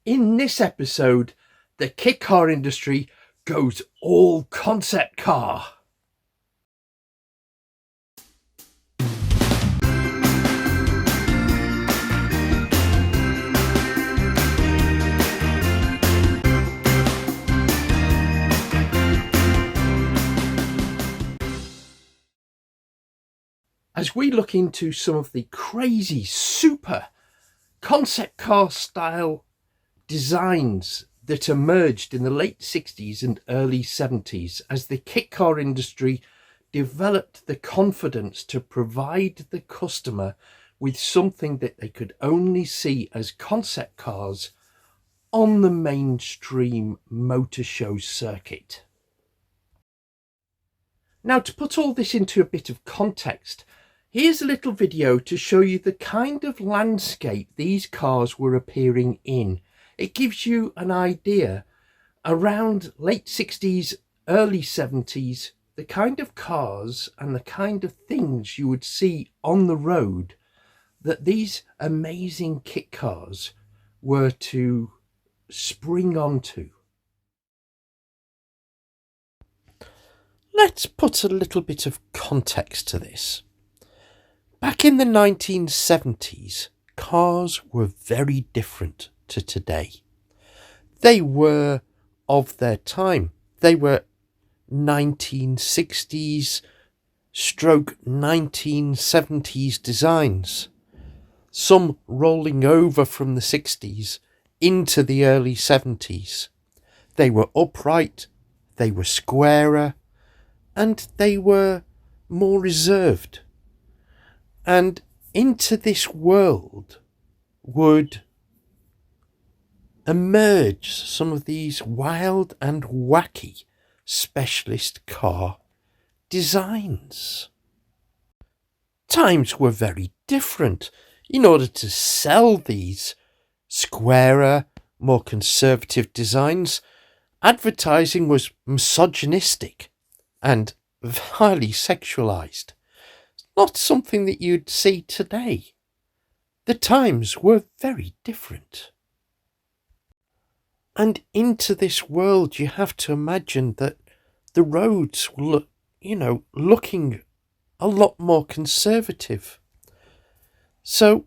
In this episode, the Kitcar industry goes all concept car. As we look into some of the crazy, super concept car style designs that emerged in the late 60s and early 70s as the kit car industry developed the confidence to provide the customer with something that they could only see as concept cars on the mainstream motor show circuit. Now, to put all this into a bit of context, here's a little video to show you the kind of landscape these cars were appearing in. It gives you an idea around late 60s, early 70s, the kind of cars and the kind of things you would see on the road that these amazing kit cars were to spring onto. Let's put a little bit of context to this. Back in the 1970s, cars were very different to today. They were of their time. They were 1960s stroke 1970s designs, some rolling over from the 60s into the early 70s. They were upright, they were squarer, and they were more reserved. And into this world would emerge some of these wild and wacky specialist car designs. Times were very different. In order to sell these squarer, more conservative designs, advertising was misogynistic and highly sexualized. Not something that you'd see today. The times were very different. And into this world, you have to imagine that the roads were, looking a lot more conservative. So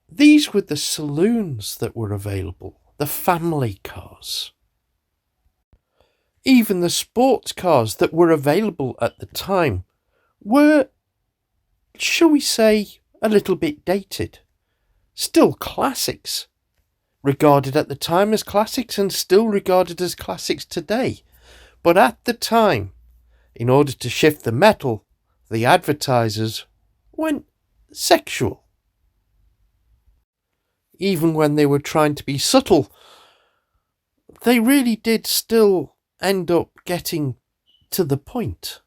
these were the saloons that were available, the family cars. Even the sports cars that were available at the time were, shall we say, a little bit dated. Still classics, regarded at the time as classics and still regarded as classics today. But at the time, in order to shift the metal, the advertisers went sexual. Even when they were trying to be subtle, they really did still end up getting to the point.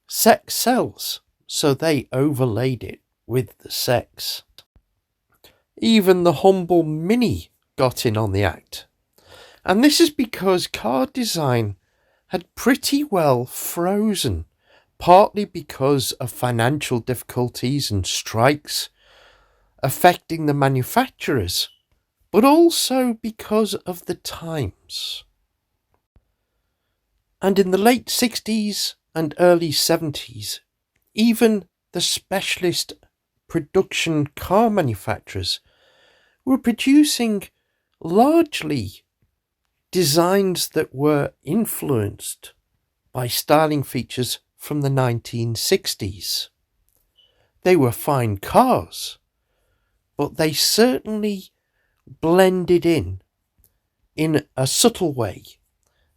Sex sells, so they overlaid it with the sex. Even the humble Mini got in on the act. And this is because car design had pretty well frozen, partly because of financial difficulties and strikes affecting the manufacturers, but also because of the times. And in the late 60s and early 70s, even the specialist production car manufacturers were producing largely designs that were influenced by styling features from the 1960s. They were fine cars, but they certainly blended in a subtle way.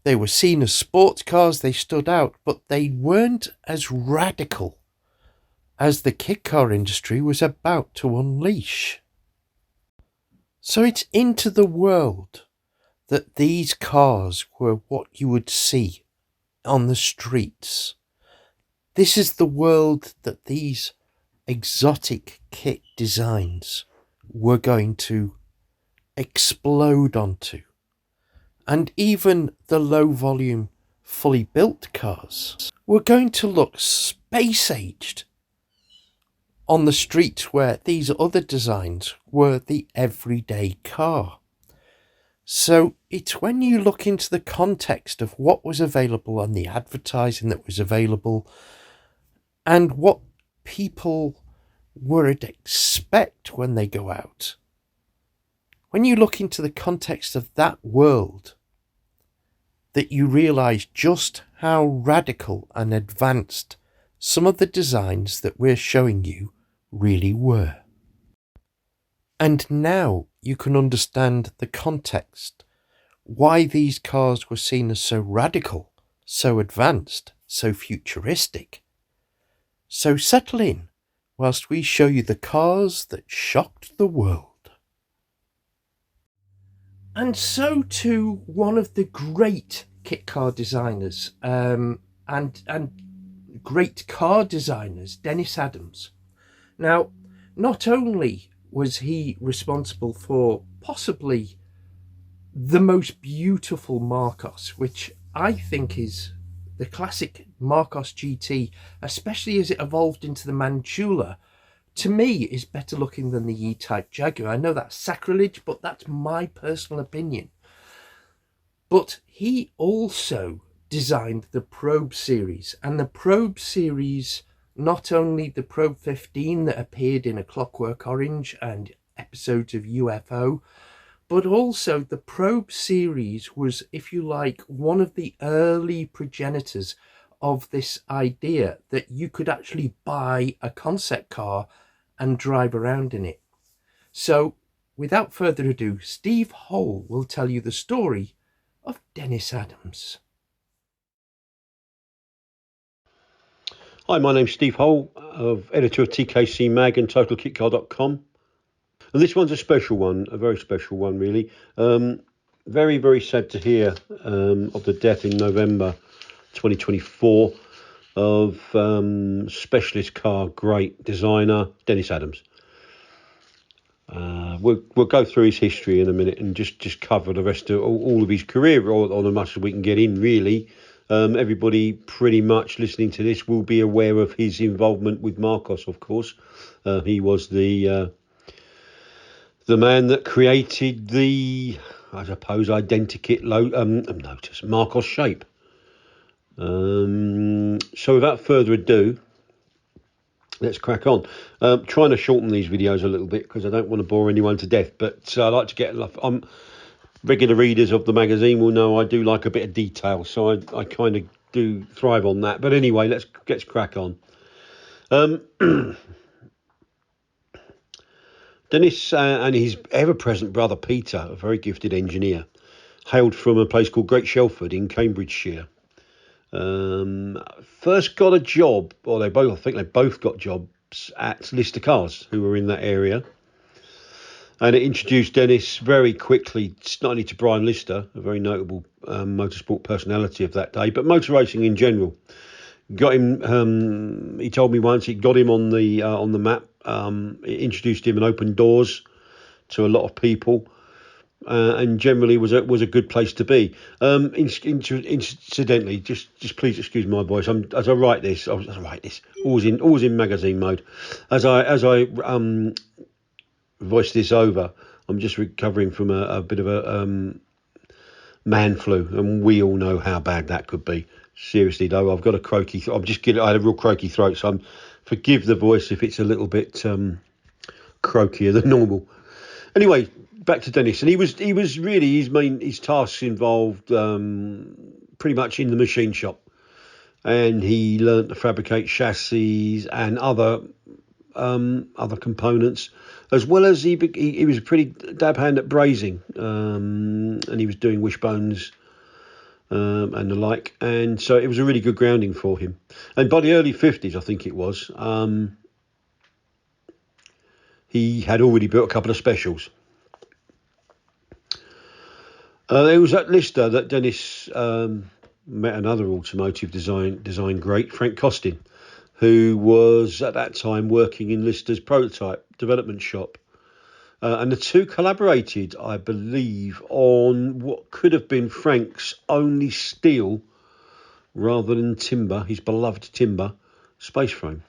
They were seen as sports cars, they stood out, but they weren't as radical as the kit car industry was about to unleash. So it's into the world that these cars were what you would see on the streets. This is the world that these exotic kit designs were going to explode onto. And even the low volume, fully built cars were going to look space aged on the street, where these other designs were the everyday car. So it's when you look into the context of what was available and the advertising that was available and what people would expect when they go out. When you look into the context of that world, that you realise just how radical and advanced some of the designs that we're showing you really were. And now you can understand the context, why these cars were seen as so radical, so advanced, so futuristic. So settle in whilst we show you the cars that shocked the world. And so too, one of the great kit car designers and great car designers, Dennis Adams. Now, not only was he responsible for possibly the most beautiful Marcos, which I think is the classic Marcos GT, especially as it evolved into the Manchula, to me is better looking than the E-Type Jaguar. I know that's sacrilege, but that's my personal opinion. But he also designed the Probe series, and the Probe series, not only the Probe 15 that appeared in A Clockwork Orange and episodes of UFO, but also the Probe series was, if you like, one of the early progenitors of this idea that you could actually buy a concept car and drive around in it. So, without further ado, Steve Hole will tell you the story of Dennis Adams. Hi, my name's Steve Hole, editor of TKC Mag and TotalKitcar.com. And this one's a special one, a very special one, really. Very, very sad to hear of the death in November 2024 of specialist car great designer Dennis Adams. We'll go through his history in a minute and just cover the rest of all of his career, or as much as we can get in, really. Everybody pretty much listening to this will be aware of his involvement with Marcos, of course. He was the man that created the, I suppose, identikit notice, Marcos shape. So without further ado, let's crack on. Trying to shorten these videos a little bit because I don't want to bore anyone to death, but I like to get regular readers of the magazine will know I do like a bit of detail, so I kind of do thrive on that. But anyway, let's crack on. Dennis and his ever-present brother Peter, a very gifted engineer, hailed from a place called Great Shelford in Cambridgeshire. First got a job, or I think they both got jobs at Lister Cars, who were in that area. And it introduced Dennis very quickly, not only to Brian Lister, a very notable motorsport personality of that day, but motor racing in general. Got him. He told me once it got him on the map. It introduced him and opened doors to a lot of people, and generally was a good place to be. Incidentally, just please excuse my voice. As I write this, always in magazine mode. As I voice this over, I'm just recovering from a bit of a man flu, and we all know how bad that could be. Seriously though, I've got a croaky. I had a real croaky throat, so forgive the voice if it's a little bit croakier than normal. Anyway, back to Dennis, and he was really his tasks involved pretty much in the machine shop, and he learnt to fabricate chassis and other components, as well as he was a pretty dab hand at brazing, and he was doing wishbones and the like, and so it was a really good grounding for him. And by the early 50s, I think it was, he had already built a couple of specials. It was at Lister that Dennis met another automotive design great, Frank Costin, who was at that time working in Lister's prototype development shop. And the two collaborated, I believe, on what could have been Frank's only steel, rather than timber, his beloved timber, space frame.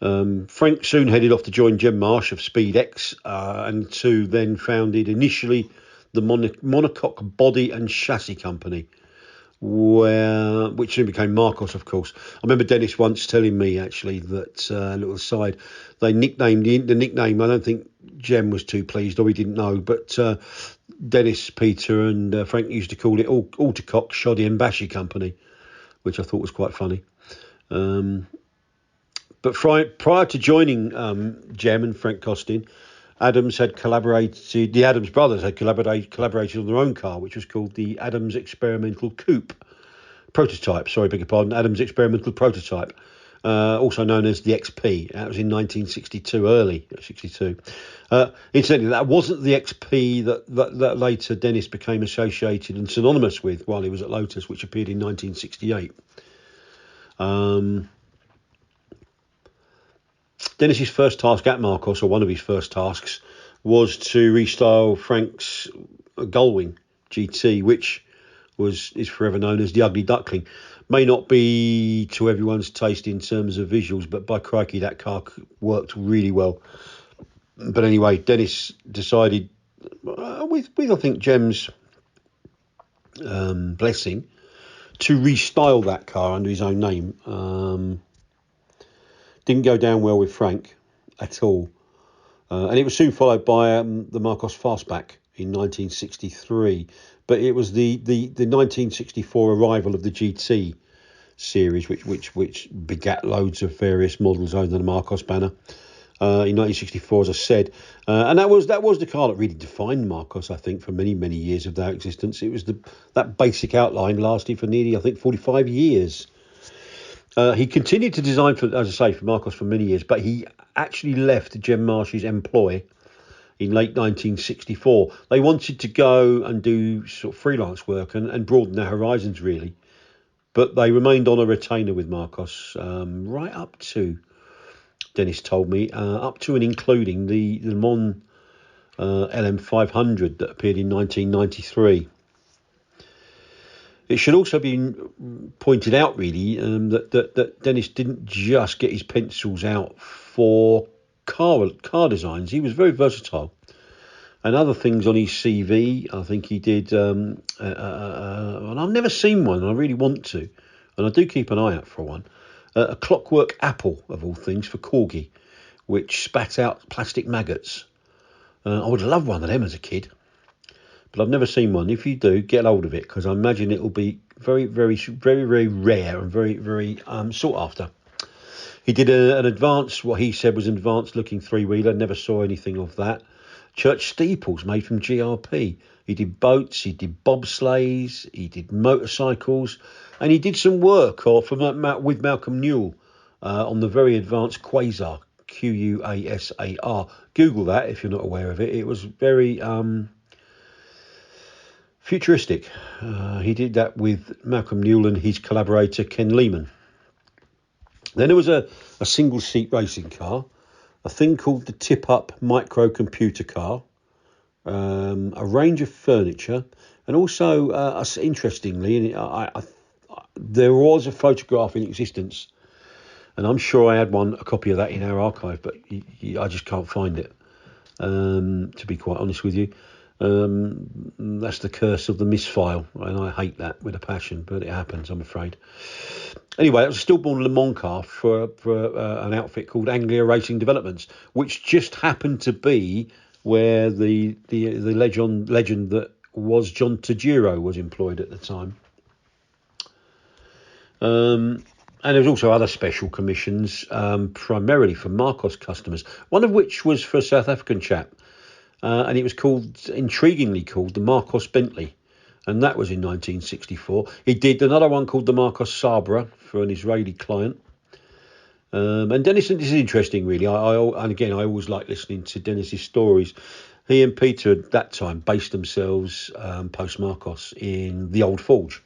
Frank soon headed off to join Jem Marsh of SpeedX, and two then founded initially the Monocoque Body and Chassis Company, which soon became Marcos, of course. I remember Dennis once telling me, actually, that a little aside, they nicknamed the nickname. I don't think Jem was too pleased, or he didn't know, but Dennis, Peter, and Frank used to call it Autocoque Shoddy and Bashy Company, which I thought was quite funny. But prior to joining Jem and Frank Costin, the Adams brothers had collaborated on their own car, which was called the Adams Experimental Coupe Prototype. Sorry, beg your pardon, Adams Experimental Prototype, also known as the XP. That was in 1962, early 62. Incidentally, that wasn't the XP that later Dennis became associated and synonymous with while he was at Lotus, which appeared in 1968. Dennis's first task at Marcos, or one of his first tasks, was to restyle Frank's Gullwing GT, which is forever known as the Ugly Duckling. May not be to everyone's taste in terms of visuals, but by crikey, that car worked really well. But anyway, Dennis decided, with I think Jem's blessing, to restyle that car under his own name. Didn't go down well with Frank at all. And it was soon followed by the Marcos Fastback in 1963. But it was the 1964 arrival of the GT series, which begat loads of various models under the Marcos banner. In 1964, as I said, and that was the car that really defined Marcos, I think, for many years of their existence. It was that basic outline lasted for nearly, I think, 45 years. He continued to design for Marcos for many years, but he actually left Jem Marsh's employ in late 1964. They wanted to go and do sort of freelance work and broaden their horizons, really. But they remained on a retainer with Marcos right up to, Dennis told me, up to and including the Le Mans LM500 that appeared in 1993. It should also be pointed out, really, that Dennis didn't just get his pencils out for car designs. He was very versatile. And other things on his CV, I think he did, and I've never seen one, and I really want to, and I do keep an eye out for one, a clockwork apple, of all things, for Corgi, which spat out plastic maggots. I would have loved one of them as a kid. But I've never seen one. If you do, get hold of it, because I imagine it will be very rare and very sought after. He did what he said was an advanced looking three-wheeler. Never saw anything of that. Church steeples made from GRP. He did boats, he did bobsleighs, he did motorcycles, and he did some work with Malcolm Newell on the very advanced Quasar, Quasar. Google that if you're not aware of it. It was very futuristic. He did that with Malcolm Newell and his collaborator Ken Lehman. Then there was a single-seat racing car, a thing called the tip-up microcomputer car, a range of furniture, and also, interestingly, there was a photograph in existence, and I'm sure I had a copy of that in our archive, but I just can't find it, to be quite honest with you. That's the curse of the misfile, and I hate that with a passion, but it happens, I'm afraid. Anyway, it was a stillborn Le Mans car for an outfit called Anglia Racing Developments, which just happened to be where the legend that was John Tajiro was employed at the time. And there was also other special commissions, primarily for Marcos customers, one of which was for a South African chap. And it was intriguingly called the Marcos Bentley, and that was in 1964. He did another one called the Marcos Sabra for an Israeli client. And Dennis, this is interesting, really. I always like listening to Dennis's stories. He and Peter at that time based themselves post Marcos in the Old Forge,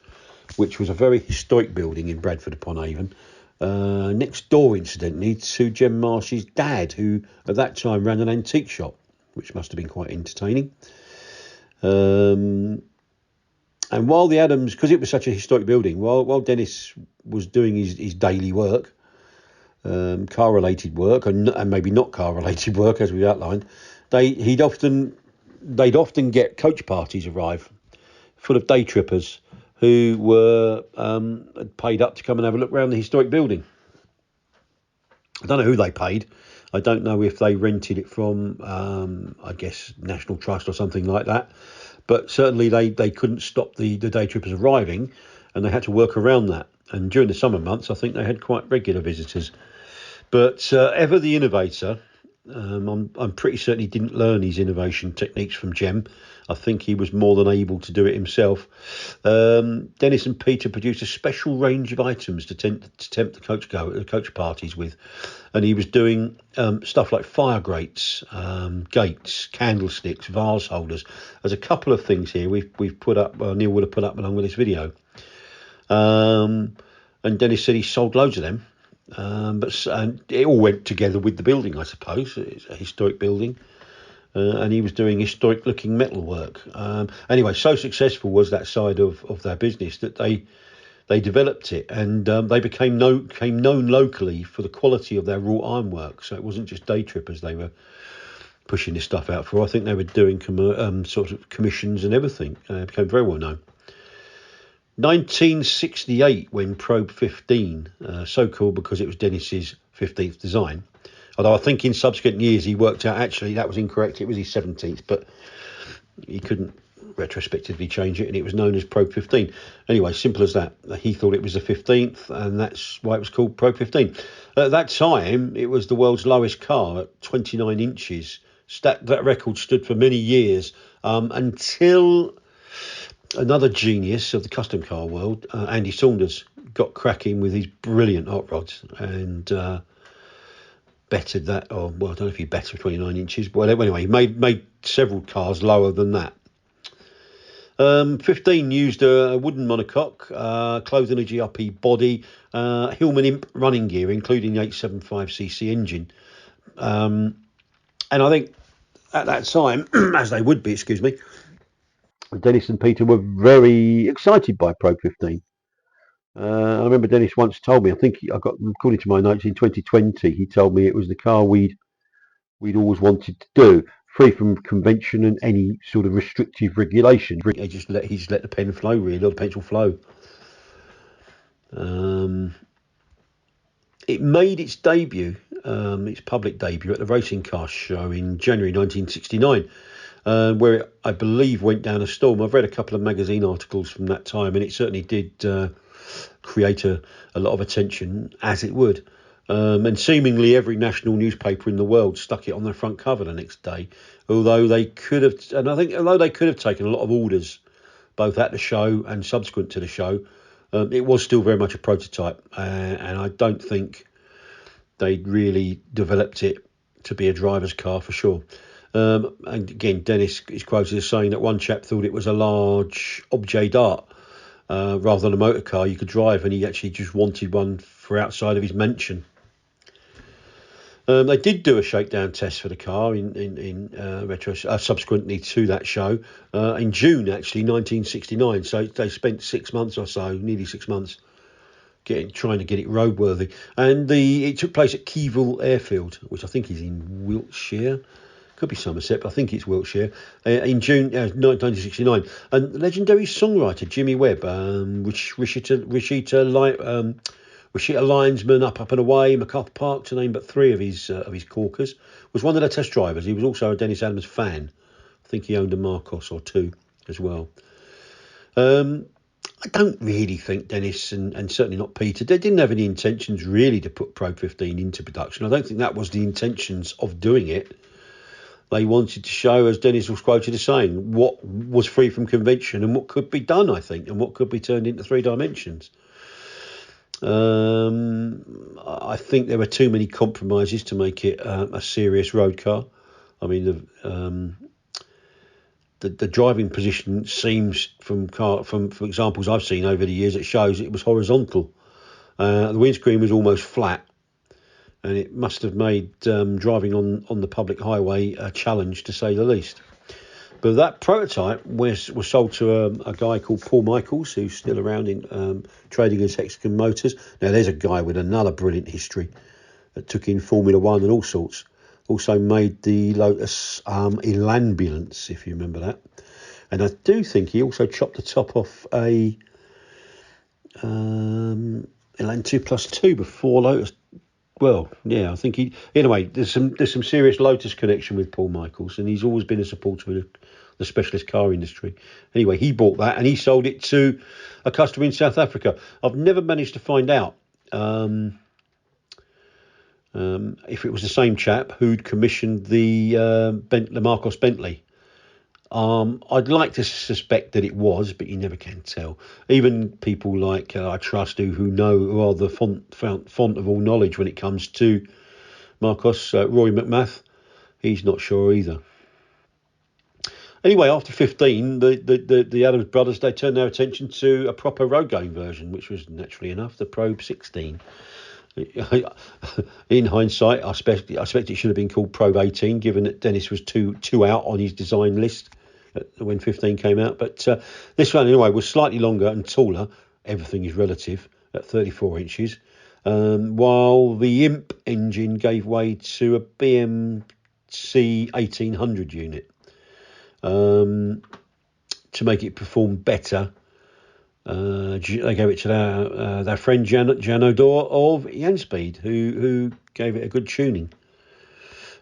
which was a very historic building in Bradford upon Avon. Next door, incidentally, to Jem Marsh's dad, who at that time ran an antique shop, which must have been quite entertaining. And while the Adams, because it was such a historic building, while Dennis was doing his daily work, car-related work, and maybe not car-related work, as we outlined, they'd often get coach parties arrive full of day trippers who were paid up to come and have a look around the historic building. I don't know who they paid. I don't know if they rented it from, I guess, National Trust or something like that. But certainly they couldn't stop the day trippers arriving, and they had to work around that. And during the summer months, I think they had quite regular visitors. But ever the innovator, I'm pretty certain he didn't learn his innovation techniques from Jem. I think he was more than able to do it himself. Dennis and Peter produced a special range of items to tempt the coach parties with, and he was doing stuff like fire grates, gates, candlesticks, vase holders. There's a couple of things here we've put up. Neil would have put up along with this video. And Dennis said he sold loads of them. But it all went together with the building, I suppose. It's a historic building, and he was doing historic looking metal work. Anyway, so successful was that side of their business that they developed it, and they became known locally for the quality of their wrought ironwork. So it wasn't just day trippers they were pushing this stuff out for. I think they were doing sort of commissions and everything. It became very well known. 1968, when Probe 15, so called because it was Dennis's 15th design. Although I think in subsequent years he worked out actually that was incorrect. It was his 17th, but he couldn't retrospectively change it, and it was known as Probe 15. Anyway, simple as that. He thought it was the 15th, and that's why it was called Probe 15. At that time, it was the world's lowest car at 29 inches. That record stood for many years until another genius of the custom car world, Andy Saunders, got cracking with his brilliant hot rods and bettered that. Or well, I don't know if he bettered 29 inches, but anyway, he made several cars lower than that. 15 used a wooden monocoque, closed energy GRP body, Hillman Imp running gear, including the 875cc engine. And I think at that time, as they would be, Dennis and Peter were very excited by Probe 15. I remember Dennis once told me, I think according to my notes in 2020, he told me it was the car we'd always wanted to do, free from convention and any sort of restrictive regulation. He just let the pen flow, really, or the pencil flow. It made its debut, its public debut, at the Racing Car Show in January 1969. Where it, I believe, went down a storm. I've read a couple of magazine articles from that time, and it certainly did create a lot of attention, as it would. And seemingly every national newspaper in the world stuck it on their front cover the next day. Although they could have taken a lot of orders, both at the show and subsequent to the show, it was still very much a prototype, and I don't think they'd really developed it to be a driver's car for sure. And again, Dennis is quoted as saying that one chap thought it was a large objet d'art rather than a motor car you could drive, and he actually just wanted one for outside of his mansion. They did do a shakedown test for the car subsequently to that show in June, actually, 1969. So they spent 6 months or so, nearly 6 months, trying to get it roadworthy. And it took place at Keyville Airfield, which I think is in Wiltshire. Could be Somerset, but I think it's Wiltshire, in June 1969. And legendary songwriter Jimmy Webb, Rashita Linesman, Up and Away, MacArthur Park, to name but three of his corkers, was one of the test drivers. He was also a Dennis Adams fan. I think he owned a Marcos or two as well. I don't really think Dennis and certainly not Peter, they didn't have any intentions really to put Probe 15 into production. I don't think that was the intentions of doing it. They wanted to show, as Dennis was quoted as saying, what was free from convention and what could be done, I think, and what could be turned into three dimensions. I think there were too many compromises to make it a serious road car. I mean, the driving position seems, from examples I've seen over the years, it shows it was horizontal. The windscreen was almost flat, and it must have made driving on the public highway a challenge, to say the least. But that prototype was sold to a guy called Paul Michaels, who's still around in trading as Hexagon Motors. Now, there's a guy with another brilliant history. that took in Formula One and all sorts. Also made the Lotus Elambulance, if you remember that. And I do think he also chopped the top off a Elan 2+2 before Lotus. Well, yeah, I think he. Anyway, there's some serious Lotus connection with Paul Michaels, and he's always been a supporter of the specialist car industry. Anyway, he bought that and he sold it to a customer in South Africa. I've never managed to find out if it was the same chap who'd commissioned the Marcos Bentley. I'd like to suspect that it was, but you never can tell. Even people like I trust who are the font of all knowledge when it comes to Marcos, Roy McMath, he's not sure either. Anyway, after 15, the Adams brothers, they turned their attention to a proper road going version, which was naturally enough the Probe 16. In hindsight, I suspect it should have been called Probe 18, given that Dennis was two out on his design list when 15 came out. But this one, anyway, was slightly longer and taller. Everything is relative, at 34 inches. While the Imp engine gave way to a BMC 1800 unit. To make it perform better, they gave it to their friend Jan O'Dore of Yanspeed, who gave it a good tuning.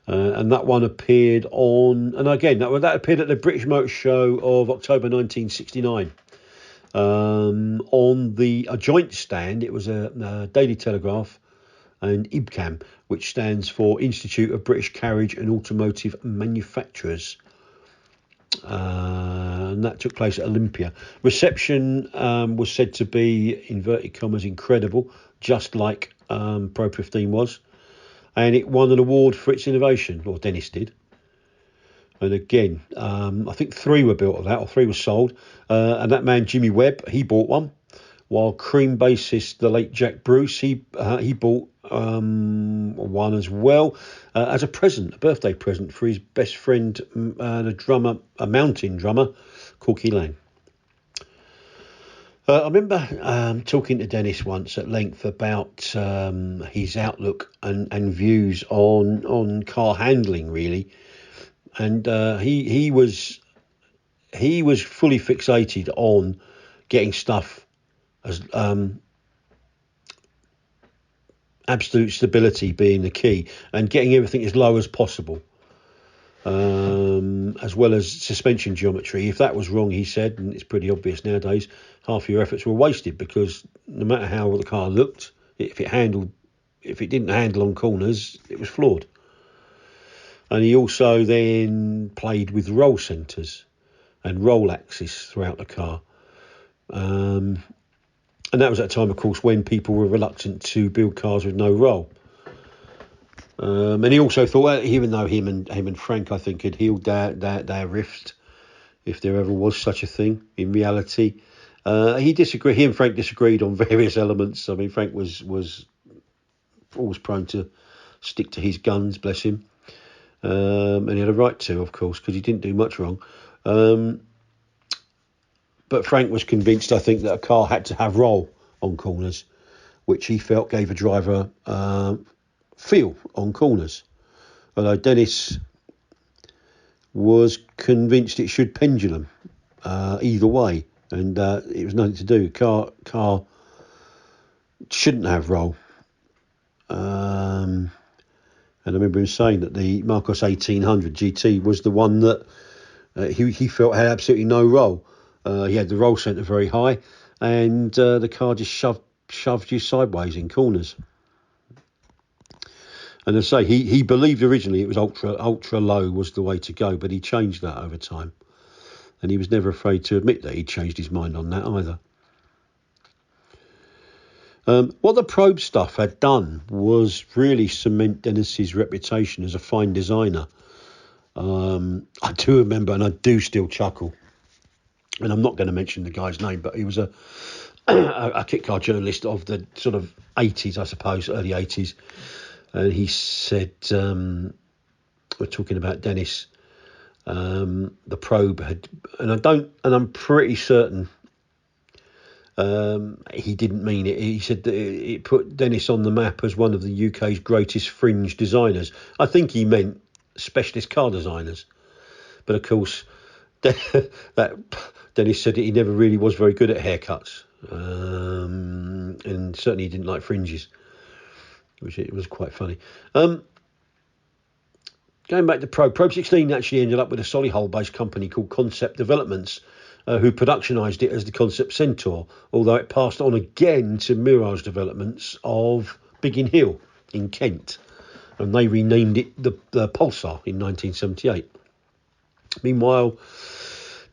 And that one appeared that appeared at the British Motor Show of October 1969. On a joint stand, it was a Daily Telegraph and IBCAM, which stands for Institute of British Carriage and Automotive Manufacturers. And that took place at Olympia. Reception was said to be, inverted commas, incredible, just like Pro 15 was. And it won an award for its innovation, or Dennis did. And again, I think 3 were built of that, or 3 were sold. And that man, Jimmy Webb, he bought one. While Cream bassist, the late Jack Bruce, he bought one as well as a birthday present for his best friend, a mountain drummer, Corky Lang. I remember talking to Dennis once at length about his outlook and views on car handling, really, and he was fully fixated on getting stuff as absolute stability being the key, and getting everything as low as possible, as well as suspension geometry. If that was wrong, he said, and it's pretty obvious nowadays, half your efforts were wasted, because no matter how the car looked, if it didn't handle on corners, it was flawed. And he also then played with roll centres and roll axis throughout the car. And that was at a time, of course, when people were reluctant to build cars with no roll. And he also thought, even though him and Frank, I think, had healed their rift, if there ever was such a thing in reality, he and Frank disagreed on various elements. I mean, Frank was always prone to stick to his guns, bless him. And he had a right to, of course, because he didn't do much wrong. But Frank was convinced, I think, that a car had to have roll on corners, which he felt gave a driver feel on corners. Although Dennis was convinced it should pendulum either way, and it was nothing to do. Car shouldn't have roll. And I remember him saying that the Marcos 1800 GT was the one that he felt had absolutely no roll. He had the roll centre very high, and the car just shoved you sideways in corners. And as I say, he believed originally it was ultra low was the way to go, but he changed that over time. And he was never afraid to admit that he changed his mind on that either. What the Probe stuff had done was really cement Dennis's reputation as a fine designer. I do remember, and I do still chuckle, and I'm not going to mention the guy's name, but he was a Kitcar journalist of the sort of 80s, I suppose, early 80s. And he said, we're talking about Dennis, the Probe had, and I'm pretty certain He didn't mean it. He said that it put Dennis on the map as one of the UK's greatest fringe designers. I think he meant specialist car designers. But of course, that Dennis said that he never really was very good at haircuts, and certainly he didn't like fringes, which it was quite funny. Going back to Probe 16 actually ended up with a Solihull-based company called Concept Developments, who productionised it as the Concept Centaur, although it passed on again to Mirage Developments of Biggin Hill in Kent, and they renamed it the Pulsar in 1978. Meanwhile,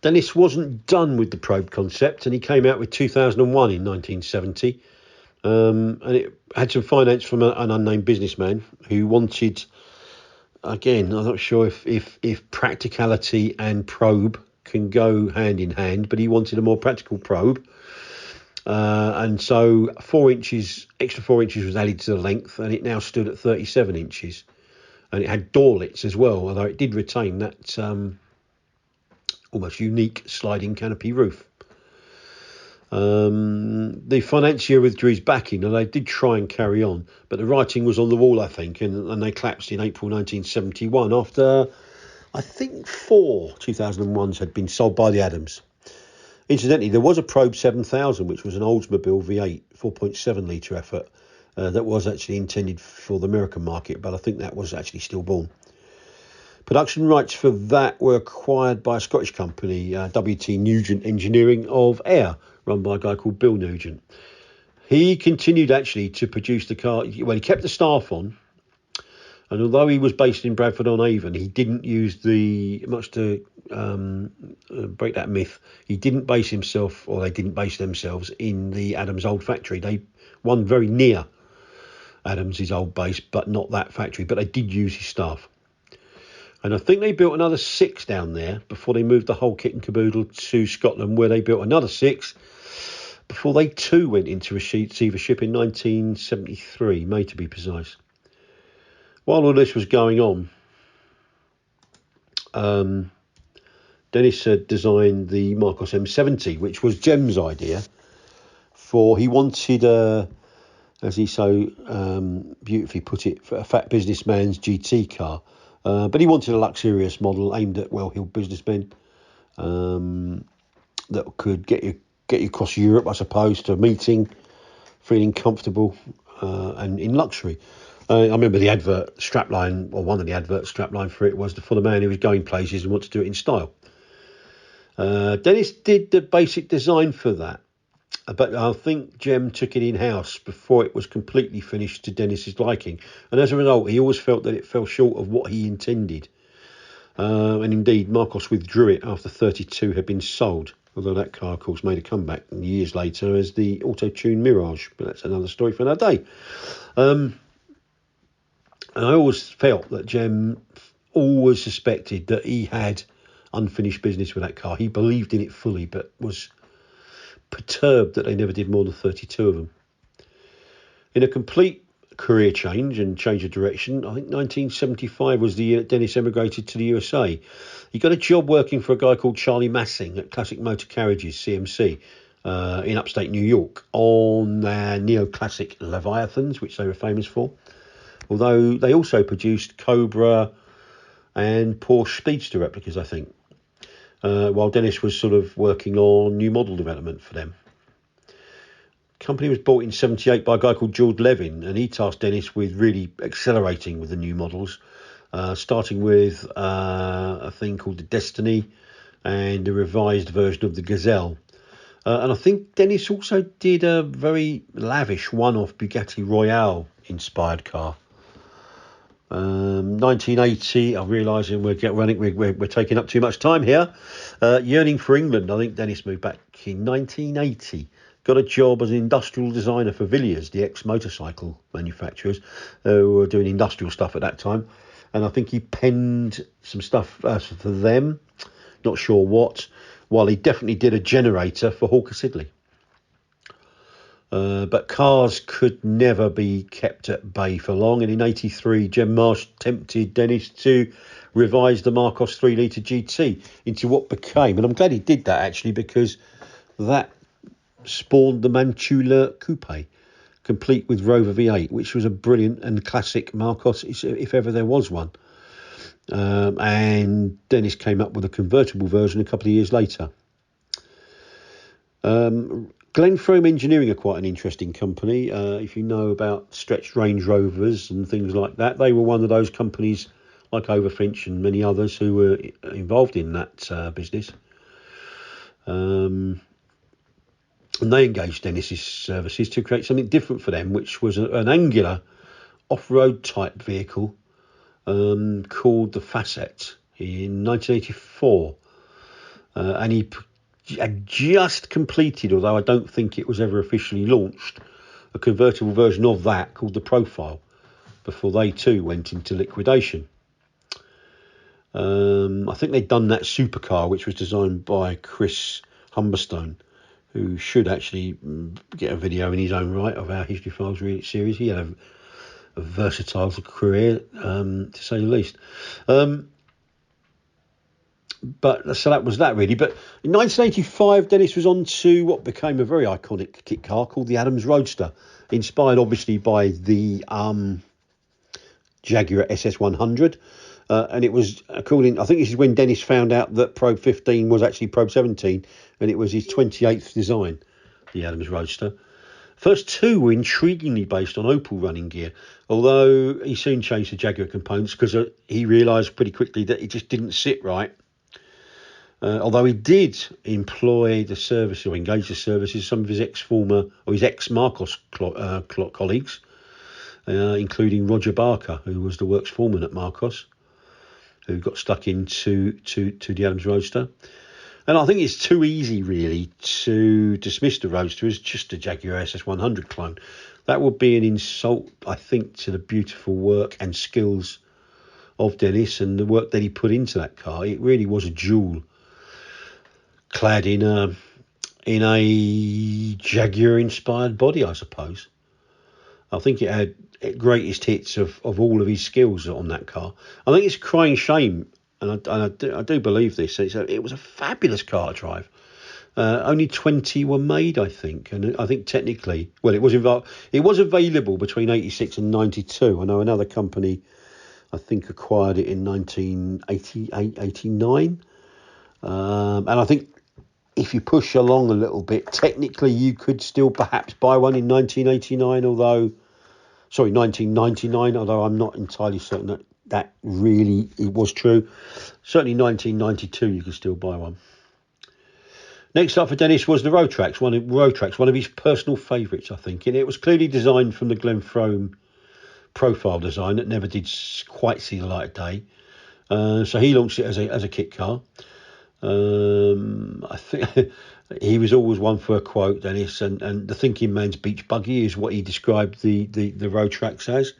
Dennis wasn't done with the Probe concept, and he came out with 2001 in 1970, and it had some finance from an unnamed businessman who wanted, again, I'm not sure if practicality and probe can go hand in hand, but he wanted a more practical probe. And so extra 4 inches was added to the length, and it now stood at 37 inches. And it had door lits as well, although it did retain that almost unique sliding canopy roof. The financier withdrew his backing, and they did try and carry on, but the writing was on the wall, I think, and they collapsed in April 1971 after, I think, 4 2001s had been sold by the Adams. Incidentally, there was a Probe 7000, which was an Oldsmobile V8 4.7 litre effort that was actually intended for the American market, but I think that was actually stillborn. Production rights for that were acquired by a Scottish company, WT Nugent Engineering of Ayr, run by a guy called Bill Nugent. He continued actually to produce the car. Well, he kept the staff on, and although he was based in Bradford-on-Avon, he didn't use much to break that myth, he didn't base himself, or they didn't base themselves, in the Adams old factory. They won very near Adams' old base, but not that factory, but they did use his staff. And I think they built another 6 down there before they moved the whole kit and caboodle to Scotland, where they built another 6 before they too went into receivership in 1973, May to be precise. While all this was going on, Dennis had designed the Marcos M70, which was Jem's idea. He wanted, as he so beautifully put it, a fat businessman's GT car. But he wanted a luxurious model aimed at well-heeled businessmen that could get you across Europe, I suppose, to a meeting, feeling comfortable and in luxury. I remember the advert strapline, or one of the adverts strapline for it was for the man who was going places and wanted to do it in style. Dennis did the basic design for that, but I think Jem took it in-house before it was completely finished to Dennis's liking. And as a result, he always felt that it fell short of what he intended. And indeed, Marcos withdrew it after 32 had been sold, although that car, of course, made a comeback years later as the auto-tuned Mirage. But that's another story for another day. And I always felt that Jem always suspected that he had unfinished business with that car. He believed in it fully, but was perturbed that they never did more than 32 of them. In a complete career change and change of direction, I think 1975 was the year that Dennis emigrated to the USA. He got a job working for a guy called Charlie Massing at Classic Motor Carriages, CMC, in upstate New York, on their neoclassic Leviathans, which they were famous for. Although they also produced Cobra and Porsche Speedster replicas, I think, while Dennis was sort of working on new model development for them. The company was bought in 78 by a guy called George Levin, and he tasked Dennis with really accelerating with the new models, starting with a thing called the Destiny and a revised version of the Gazelle. And I think Dennis also did a very lavish one-off Bugatti Royale inspired car. 1980, I'm realising we're taking up too much time here. Yearning for England, I think Dennis moved back in 1980. Got a job as an industrial designer for Villiers, the ex-motorcycle manufacturers, who were doing industrial stuff at that time. And I think he penned some stuff for them, not sure what, while he definitely did a generator for Hawker Siddeley. But cars could never be kept at bay for long, and in 83 Jem Marsh tempted Dennis to revise the Marcos 3-litre GT into what became, and I'm glad he did that actually, because that spawned the Mantua Coupe, complete with Rover V8, which was a brilliant and classic Marcos, if ever there was one. And Dennis came up with a convertible version a couple of years later. Glenfrome Engineering are quite an interesting company. If you know about stretched Range Rovers and things like that, they were one of those companies like Overfinch and many others who were involved in that business. And they engaged Dennis's services to create something different for them, which was an angular off-road type vehicle called the Facet in 1984. And he had just completed, although I don't think it was ever officially launched, a convertible version of that called the Profile before they too went into liquidation. I think they'd done that supercar, which was designed by Chris Humberstone, who should actually get a video in his own right of our History Files series. He had a versatile career, to say the least. But so that was that really. But in 1985, Dennis was on to what became a very iconic kit car called the Adams Roadster, inspired obviously by the Jaguar SS100. And it was according, I think this is when Dennis found out that Probe 15 was actually Probe 17, and it was his 28th design, the Adams Roadster. First two were intriguingly based on Opel running gear, although he soon changed the Jaguar components because he realised pretty quickly that it just didn't sit right. Although he did employ the service or engage the services of some of his ex-Marcos colleagues, including Roger Barker, who was the works foreman at Marcos, who got stuck into the Adams Roadster. And I think it's too easy, really, to dismiss the Roadster as just a Jaguar SS100 clone. That would be an insult, I think, to the beautiful work and skills of Dennis and the work that he put into that car. It really was a jewel, clad in a Jaguar-inspired body, I suppose. I think it had greatest hits of all of his skills on that car. I think it's a crying shame, and I do believe this. It was a fabulous car to drive. Only 20 were made, I think, and I think technically, well, it was available between 86 and 92. I know another company, I think, acquired it in 1988, 89, and I think if you push along a little bit, technically you could still perhaps buy one in 1999, 1999, although I'm not entirely certain that really it was true. Certainly 1992 you could still buy one. Next up for Dennis was the Rotrax, one of his personal favourites, I think, and it was clearly designed from the Glenfrome profile design that never did quite see the light of day. So he launched it as a kit car. I think he was always one for a quote, Dennis, and the thinking man's beach buggy is what he described the Rotrax as.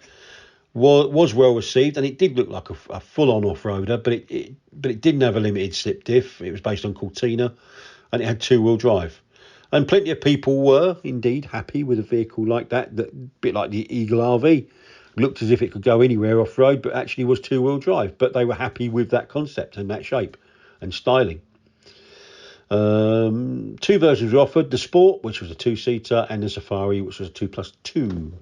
Was well received, and it did look like a full-on off-roader, but it didn't have a limited slip diff. It was based on Cortina, and it had two-wheel drive. And plenty of people were indeed happy with a vehicle like that, a bit like the Eagle RV. Looked as if it could go anywhere off-road, but actually was two-wheel drive. But they were happy with that concept and that shape and styling. Two versions were offered: the Sport, which was a two-seater, and the Safari, which was a 2+2.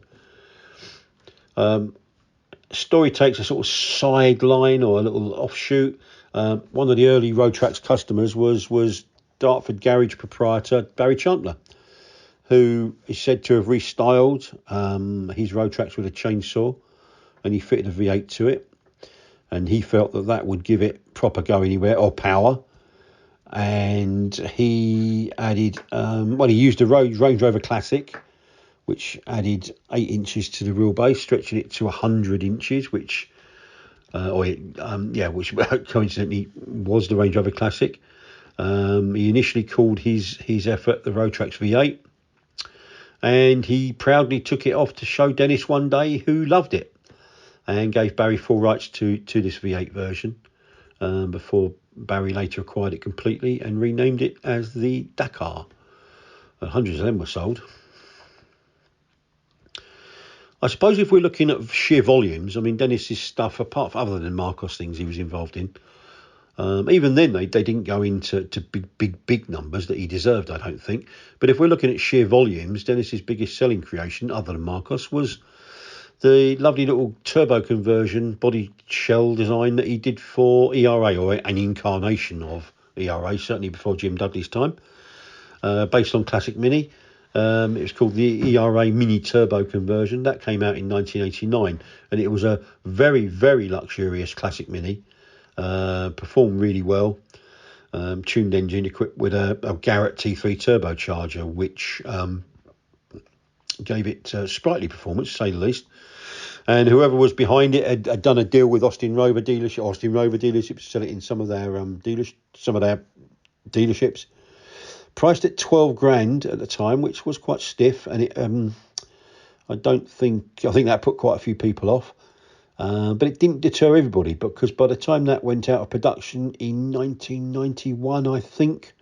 Story takes a sort of sideline or a little offshoot. One of the early Rotrax customers was Dartford garage proprietor Barry Chandler, who is said to have restyled his Rotrax with a chainsaw, and he fitted a V8 to it, and he felt that would give it proper go anywhere or power. And he added, he used a Range Rover Classic, which added 8 inches to the wheelbase, stretching it to 100 inches, which coincidentally was the Range Rover Classic. He initially called his effort the Rotrax V8, and he proudly took it off to show Dennis one day, who loved it, and gave Barry full rights to this V8 version, before Barry later acquired it completely and renamed it as the Dakar. Hundreds of them were sold. I suppose if we're looking at sheer volumes, I mean, Dennis's stuff, other than Marcos things he was involved in, Even then, they didn't go into big numbers that he deserved, I don't think. But if we're looking at sheer volumes, Dennis's biggest selling creation, other than Marcos, was the lovely little turbo conversion body shell design that he did for ERA, or an incarnation of ERA, certainly before Jim Dudley's time, based on Classic Mini. It was called the ERA Mini Turbo conversion. That came out in 1989, and it was a very, very luxurious Classic Mini. Performed really well. Tuned engine equipped with a Garrett T3 turbocharger, which gave it sprightly performance, to say the least. And whoever was behind it had done a deal with Austin Rover dealerships to sell it in some of their dealerships. Priced at 12 grand at the time, which was quite stiff, and it I think that put quite a few people off. But it didn't deter everybody, because by the time that went out of production in 1991, I think,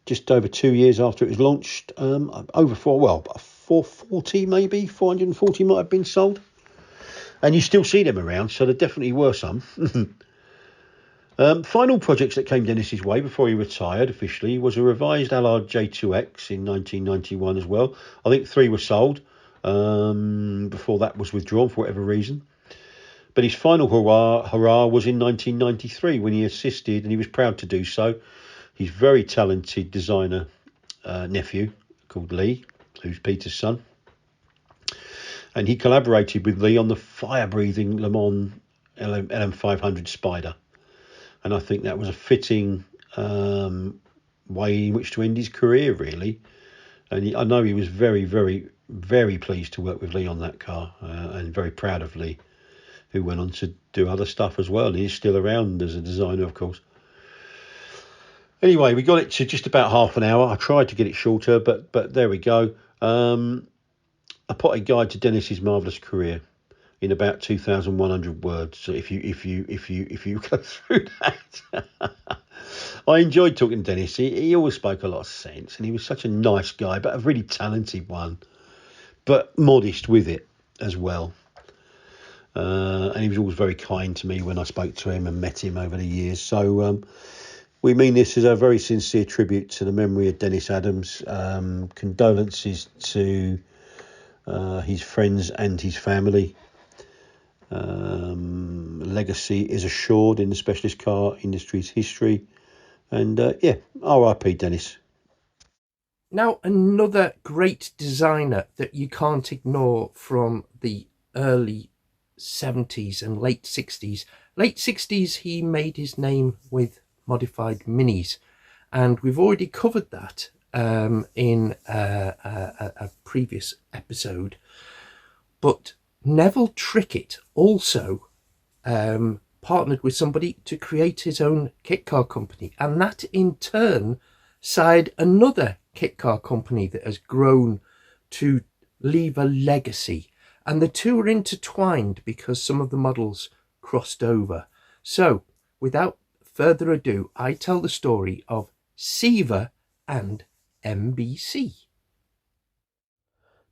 just over 2 years after it was launched, 440 maybe, 440 might have been sold. And you still see them around, so there definitely were some. Final projects that came Dennis's way before he retired officially was a revised Allard J2X in 1991 as well. I think 3 were sold before that was withdrawn for whatever reason. But his final hurrah was in 1993, when he assisted, and he was proud to do so, his very talented designer nephew called Lee, who's Peter's son. And he collaborated with Lee on the fire-breathing Le Mans LM500 Spider. And I think that was a fitting way in which to end his career, really. And I know he was very, very, very pleased to work with Lee on that car, and very proud of Lee, who went on to do other stuff as well. And he's still around as a designer, of course. Anyway, we got it to just about half an hour. I tried to get it shorter, but there we go. A potted guide to Dennis's marvellous career in about 2,100 words. So if you go through that, I enjoyed talking to Dennis. He always spoke a lot of sense, and he was such a nice guy, but a really talented one, but modest with it as well. And he was always very kind to me when I spoke to him and met him over the years. So we mean this as a very sincere tribute to the memory of Dennis Adams. Condolences to his friends and his family. Legacy is assured in the specialist car industry's history. And R.I.P. Dennis. Now, another great designer that you can't ignore from the early 70s and late 60s. Late 60s, he made his name with modified minis, and we've already covered that in a previous episode. But Neville Trickett also partnered with somebody to create his own Kitcar company, and that in turn sired another Kitcar company that has grown to leave a legacy, and the two are intertwined because some of the models crossed over. So without further ado, I tell the story of Seaver and MBC.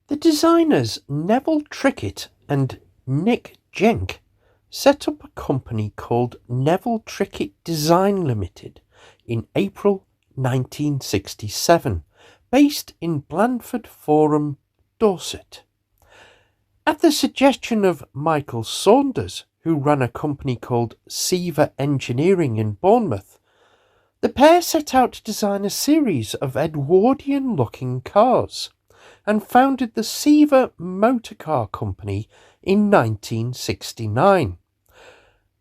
The designers Neville Trickett and Nick Jenk set up a company called Neville Trickett Design Limited in April 1967, based in Blandford Forum, Dorset. At the suggestion of Michael Saunders, who ran a company called Seaver Engineering in Bournemouth, the pair set out to design a series of Edwardian-looking cars and founded the Seaver Motor Car Company in 1969.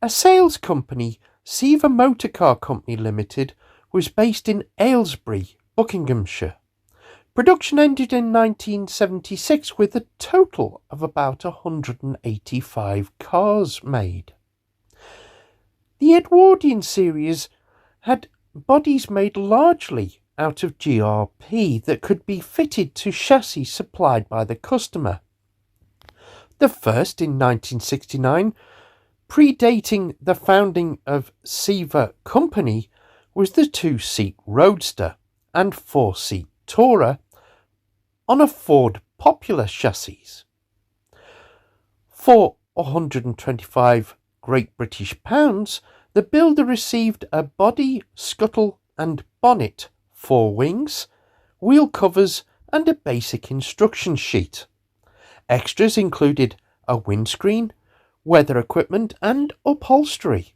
A sales company, Seaver Motor Car Company Limited, was based in Aylesbury, Buckinghamshire. Production ended in 1976 with a total of about 185 cars made. The Edwardian series had bodies made largely out of GRP that could be fitted to chassis supplied by the customer. The first in 1969, predating the founding of Seaver Company, was the 2-seat Roadster and 4-seat Tourer on a Ford Popular chassis. For £125 Great British pounds, The builder received a body, scuttle and bonnet, 4 wings, wheel covers and a basic instruction sheet. Extras included a windscreen, weather equipment and upholstery.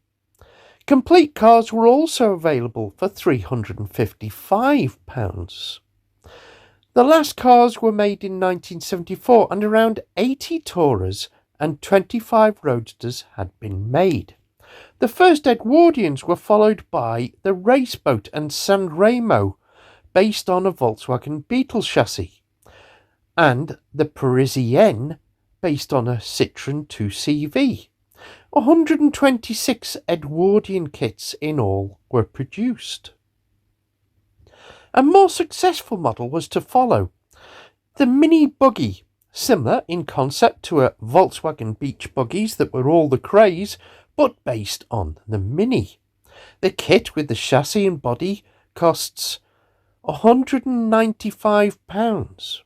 Complete cars were also available for £355. The last cars were made in 1974 and around 80 Tourers and 25 Roadsters had been made. The first Edwardians were followed by the Raceboat and Sanremo, based on a Volkswagen Beetle chassis, and the Parisienne, based on a Citroën 2CV. 126 Edwardian kits in all were produced. A more successful model was to follow. The Mini Buggy, similar in concept to a Volkswagen Beach buggies that were all the craze, but based on the Mini. The kit with the chassis and body costs £195.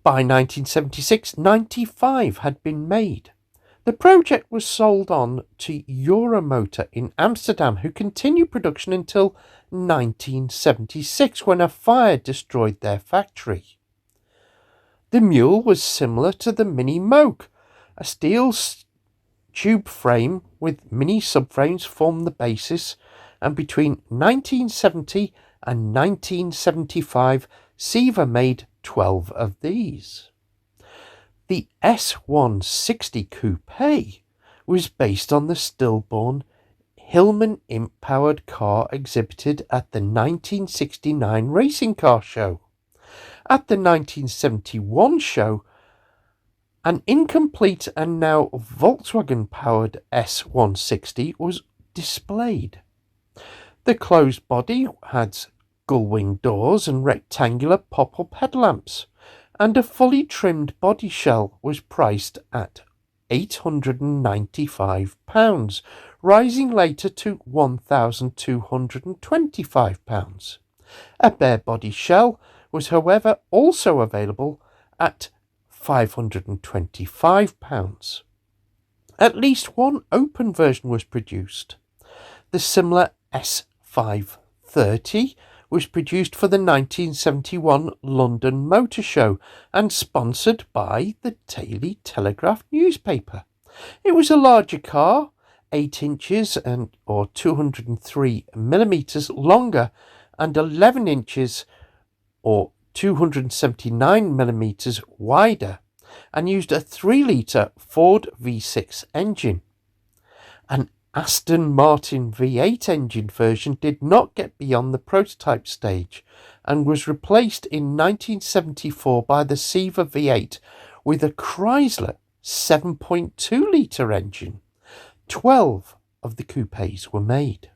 By 1976, 95 had been made. The project was sold on to Euromotor in Amsterdam, who continued production until 1976, when a fire destroyed their factory. The Mule was similar to the Mini Moke. A steel tube frame with mini subframes formed the basis, and between 1970 and 1975, Siva made 12 of these. The S160 Coupe was based on the stillborn Hillman imp-powered car exhibited at the 1969 Racing Car Show. At the 1971 show, an incomplete and now Volkswagen-powered S160 was displayed. The closed body had gull-wing doors and rectangular pop-up headlamps, and a fully trimmed body shell was priced at £895, rising later to £1,225. A bare body shell was, however, also available at £525. At least one open version was produced. The similar S530 was produced for the 1971 London Motor Show and sponsored by the Daily Telegraph newspaper. It was a larger car, 8 inches or 203 millimetres longer and 11 inches or 279 millimetres wider, and used a 3-litre Ford V6 engine. An Aston Martin V8 engine version did not get beyond the prototype stage and was replaced in 1974 by the Siva V8 with a Chrysler 7.2-litre engine. 12 of the coupes were made.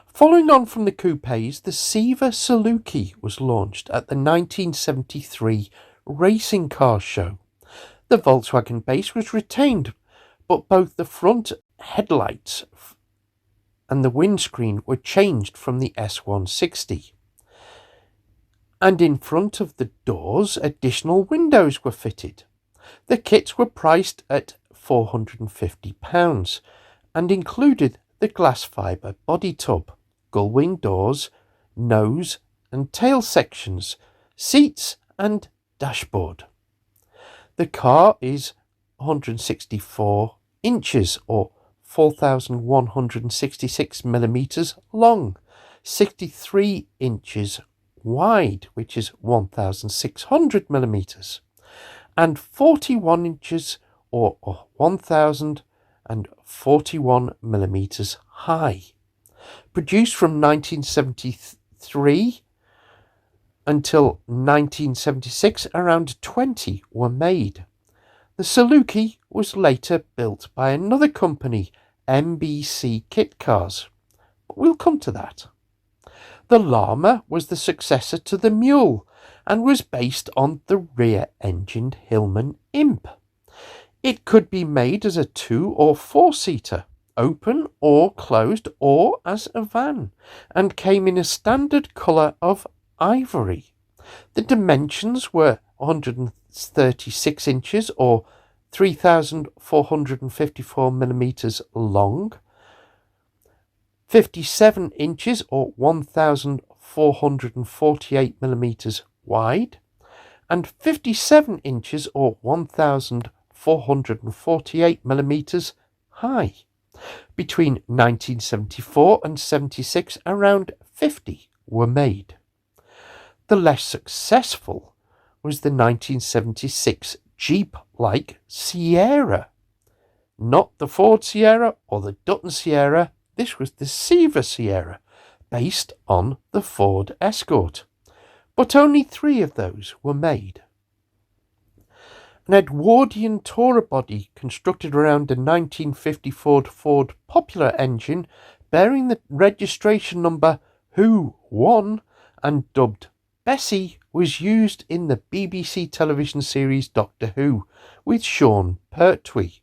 Following on from the coupes, the Siva Saluki was launched at the 1973 Racing Car Show. The Volkswagen base was retained, but both the front headlights and the windscreen were changed from the S160. And in front of the doors, additional windows were fitted. The kits were priced at £450 and included the glass fibre body tub, gull-wing doors, nose and tail sections, seats and dashboard. The car is 164 inches or 4,166 millimetres long, 63 inches wide, which is 1,600 millimetres, and 41 inches or 1,041 millimetres high. Produced from 1973 until 1976, around 20 were made. The Saluki was later built by another company, MBC Kitcars. But we'll come to that. The Llama was the successor to the Mule and was based on the rear-engined Hillman Imp. It could be made as a 2- or 4-seater, open or closed, or as a van, and came in a standard colour of ivory. The dimensions were 136 inches or 3,454 millimetres long, 57 inches or 1,448 millimeters wide, and 57 inches or 1,448 millimeters high. Between 1974 and 76, around 50 were made. The less successful was the 1976 Jeep-like Sierra. Not the Ford Sierra or the Dutton Sierra, this was the Seaver Sierra, based on the Ford Escort. But only 3 of those were made. An Edwardian tourer body constructed around a 1954 Ford Popular engine bearing the registration number Who Won and dubbed Bessie was used in the BBC television series Doctor Who with Sean Pertwee.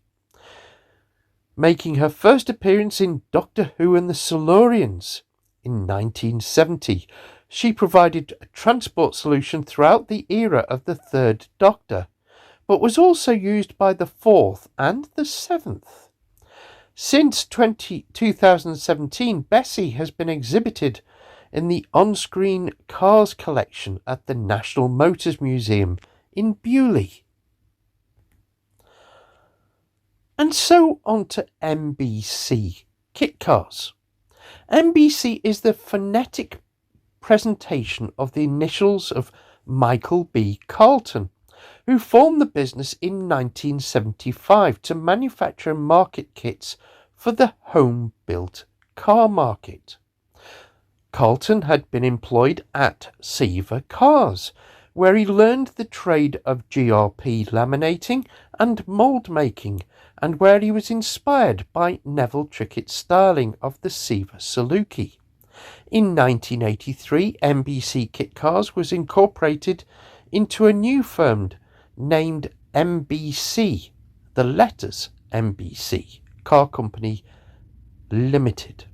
Making her first appearance in Doctor Who and the Silurians in 1970, she provided a transport solution throughout the era of the Third Doctor, but was also used by the 4th and the 7th. Since 2017, Bessie has been exhibited in the on-screen Cars collection at the National Motors Museum in Bewley. And so on to MBC Kitcars. MBC is the phonetic presentation of the initials of Michael B. Carlton, who formed the business in 1975 to manufacture and market kits for the home-built car market. Carlton had been employed at Seaver Cars, where he learned the trade of GRP laminating and mould making, and where he was inspired by Neville Trickett's styling of the Seaver Saluki. In 1983, MBC Kitcars was incorporated into a new firm named MBC, the letters MBC, Car Company Limited.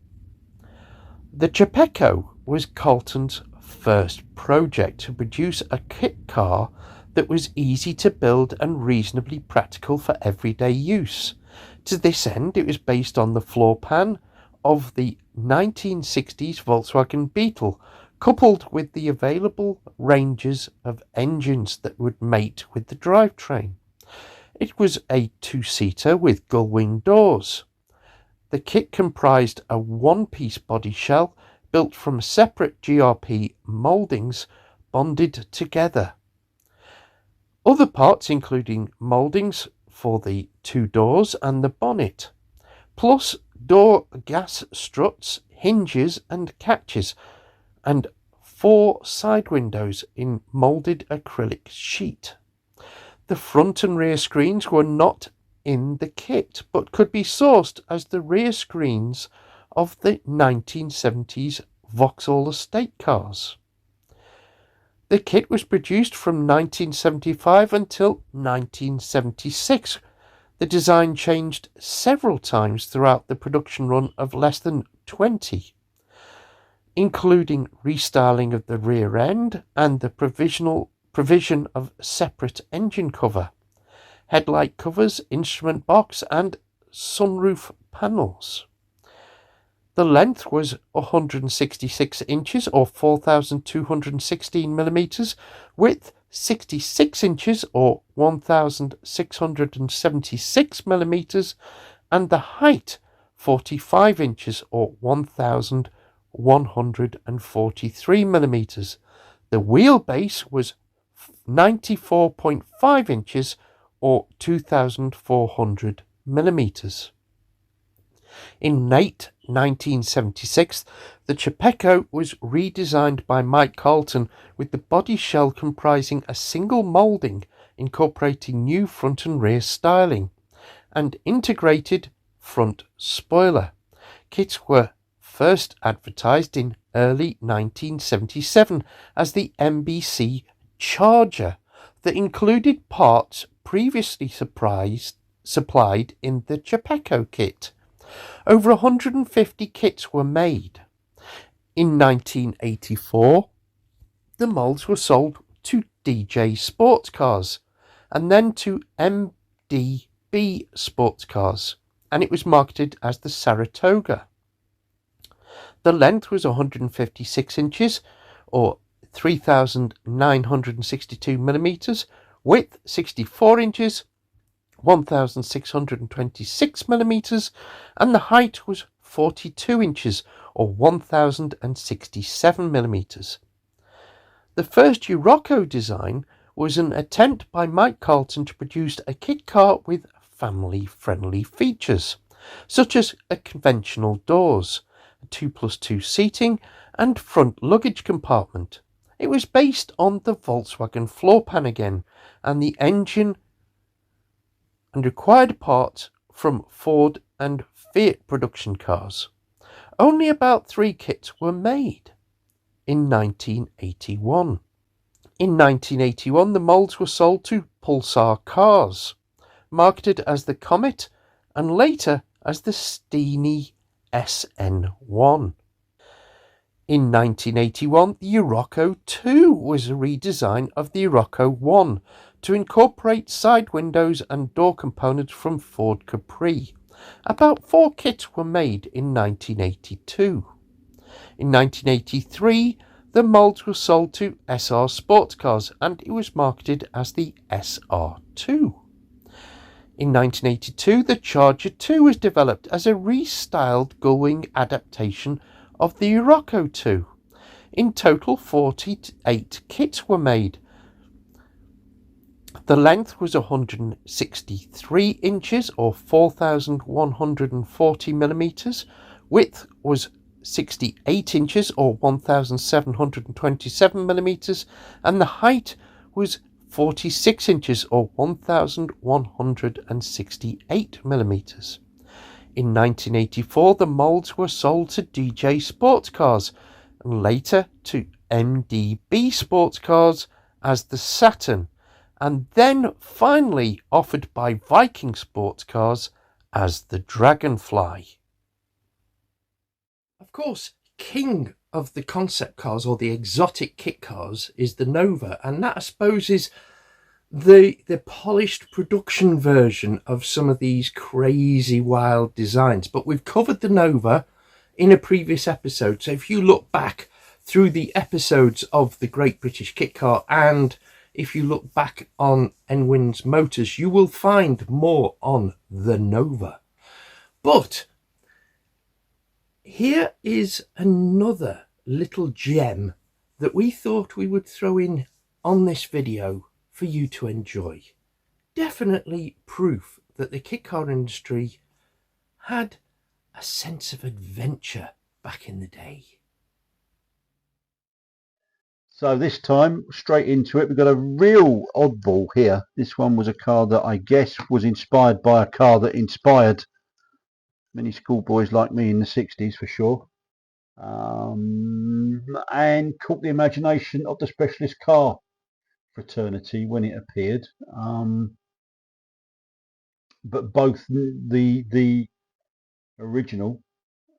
The Gepeco was Carlton's first project to produce a kit car that was easy to build and reasonably practical for everyday use. To this end, it was based on the floor pan of the 1960s Volkswagen Beetle, coupled with the available ranges of engines that would mate with the drivetrain. It was a 2-seater with gull-wing doors. The kit comprised a one-piece body shell built from separate GRP mouldings bonded together. Other parts including mouldings for the 2 doors and the bonnet, plus door gas struts, hinges and catches, and 4 side windows in moulded acrylic sheet. The front and rear screens were not in the kit, but could be sourced as the rear screens of the 1970s Vauxhall estate cars. The kit was produced from 1975 until 1976. The design changed several times throughout the production run of less than 20, including restyling of the rear end and the provision of separate engine cover, headlight covers, instrument box and sunroof panels. The length was 166 inches or 4,216 millimeters, width 66 inches or 1,676 millimeters, and the height 45 inches or 1,143 millimeters. The wheelbase was 94.5 inches or 2,400 millimeters. In late 1976, the Gepeco was redesigned by Mike Carlton with the body shell comprising a single moulding incorporating new front and rear styling and integrated front spoiler. Kits were first advertised in early 1977 as the MBC Charger that included parts previously supplied in the Gepeco kit. Over 150 kits were made. In 1984, the moulds were sold to DJ Sports Cars and then to MDB Sports Cars, and it was marketed as the Saratoga. The length was 156 inches, or 3,962 millimeters, width 64 inches, 1,626 millimeters, and the height was 42 inches, or 1,067 millimeters. The first Urocco design was an attempt by Mike Carlton to produce a kit car with family-friendly features, such as a conventional doors, 2+2 seating, and front luggage compartment. It was based on the Volkswagen floor pan again, and the engine and required parts from Ford and Fiat production cars. Only about 3 kits were made in 1981. In 1981, the moulds were sold to Pulsar Cars, marketed as the Comet and later as the Steenie SN1. In 1981, the Urocco 2 was a redesign of the Urocco 1 to incorporate side windows and door components from Ford Capri. About 4 kits were made in 1982. In 1983, the moulds were sold to SR Sports Cars and it was marketed as the SR2. In 1982, the Charger 2 was developed as a restyled gullwing adaptation of the Urocco 2. In total, 48 kits were made. The length was 163 inches, or 4,140 millimeters. Width was 68 inches, or 1,727 millimeters, and the height was 46 inches, or 1,168 millimeters. In 1984, the moulds were sold to DJ Sports Cars and later to MDB Sports Cars as the Saturn, and then finally offered by Viking Sports Cars as the Dragonfly. Of course, king of the concept cars or the exotic kit cars is the Nova, and that I suppose is the polished production version of some of these crazy wild designs. But we've covered the Nova in a previous episode, so if you look back through the episodes of the Great British Kit Car, and if you look back on Enwins Motors, you will find more on the Nova. But here is another little gem that we thought we would throw in on this video for you to enjoy. Definitely proof that the kit car industry had a sense of adventure back in the day. So this time, straight into it, we've got a real oddball here. This one was a car that I guess was inspired by a car that inspired many schoolboys like me in the 60s for sure. And caught the imagination of the specialist car fraternity when it appeared. But both the original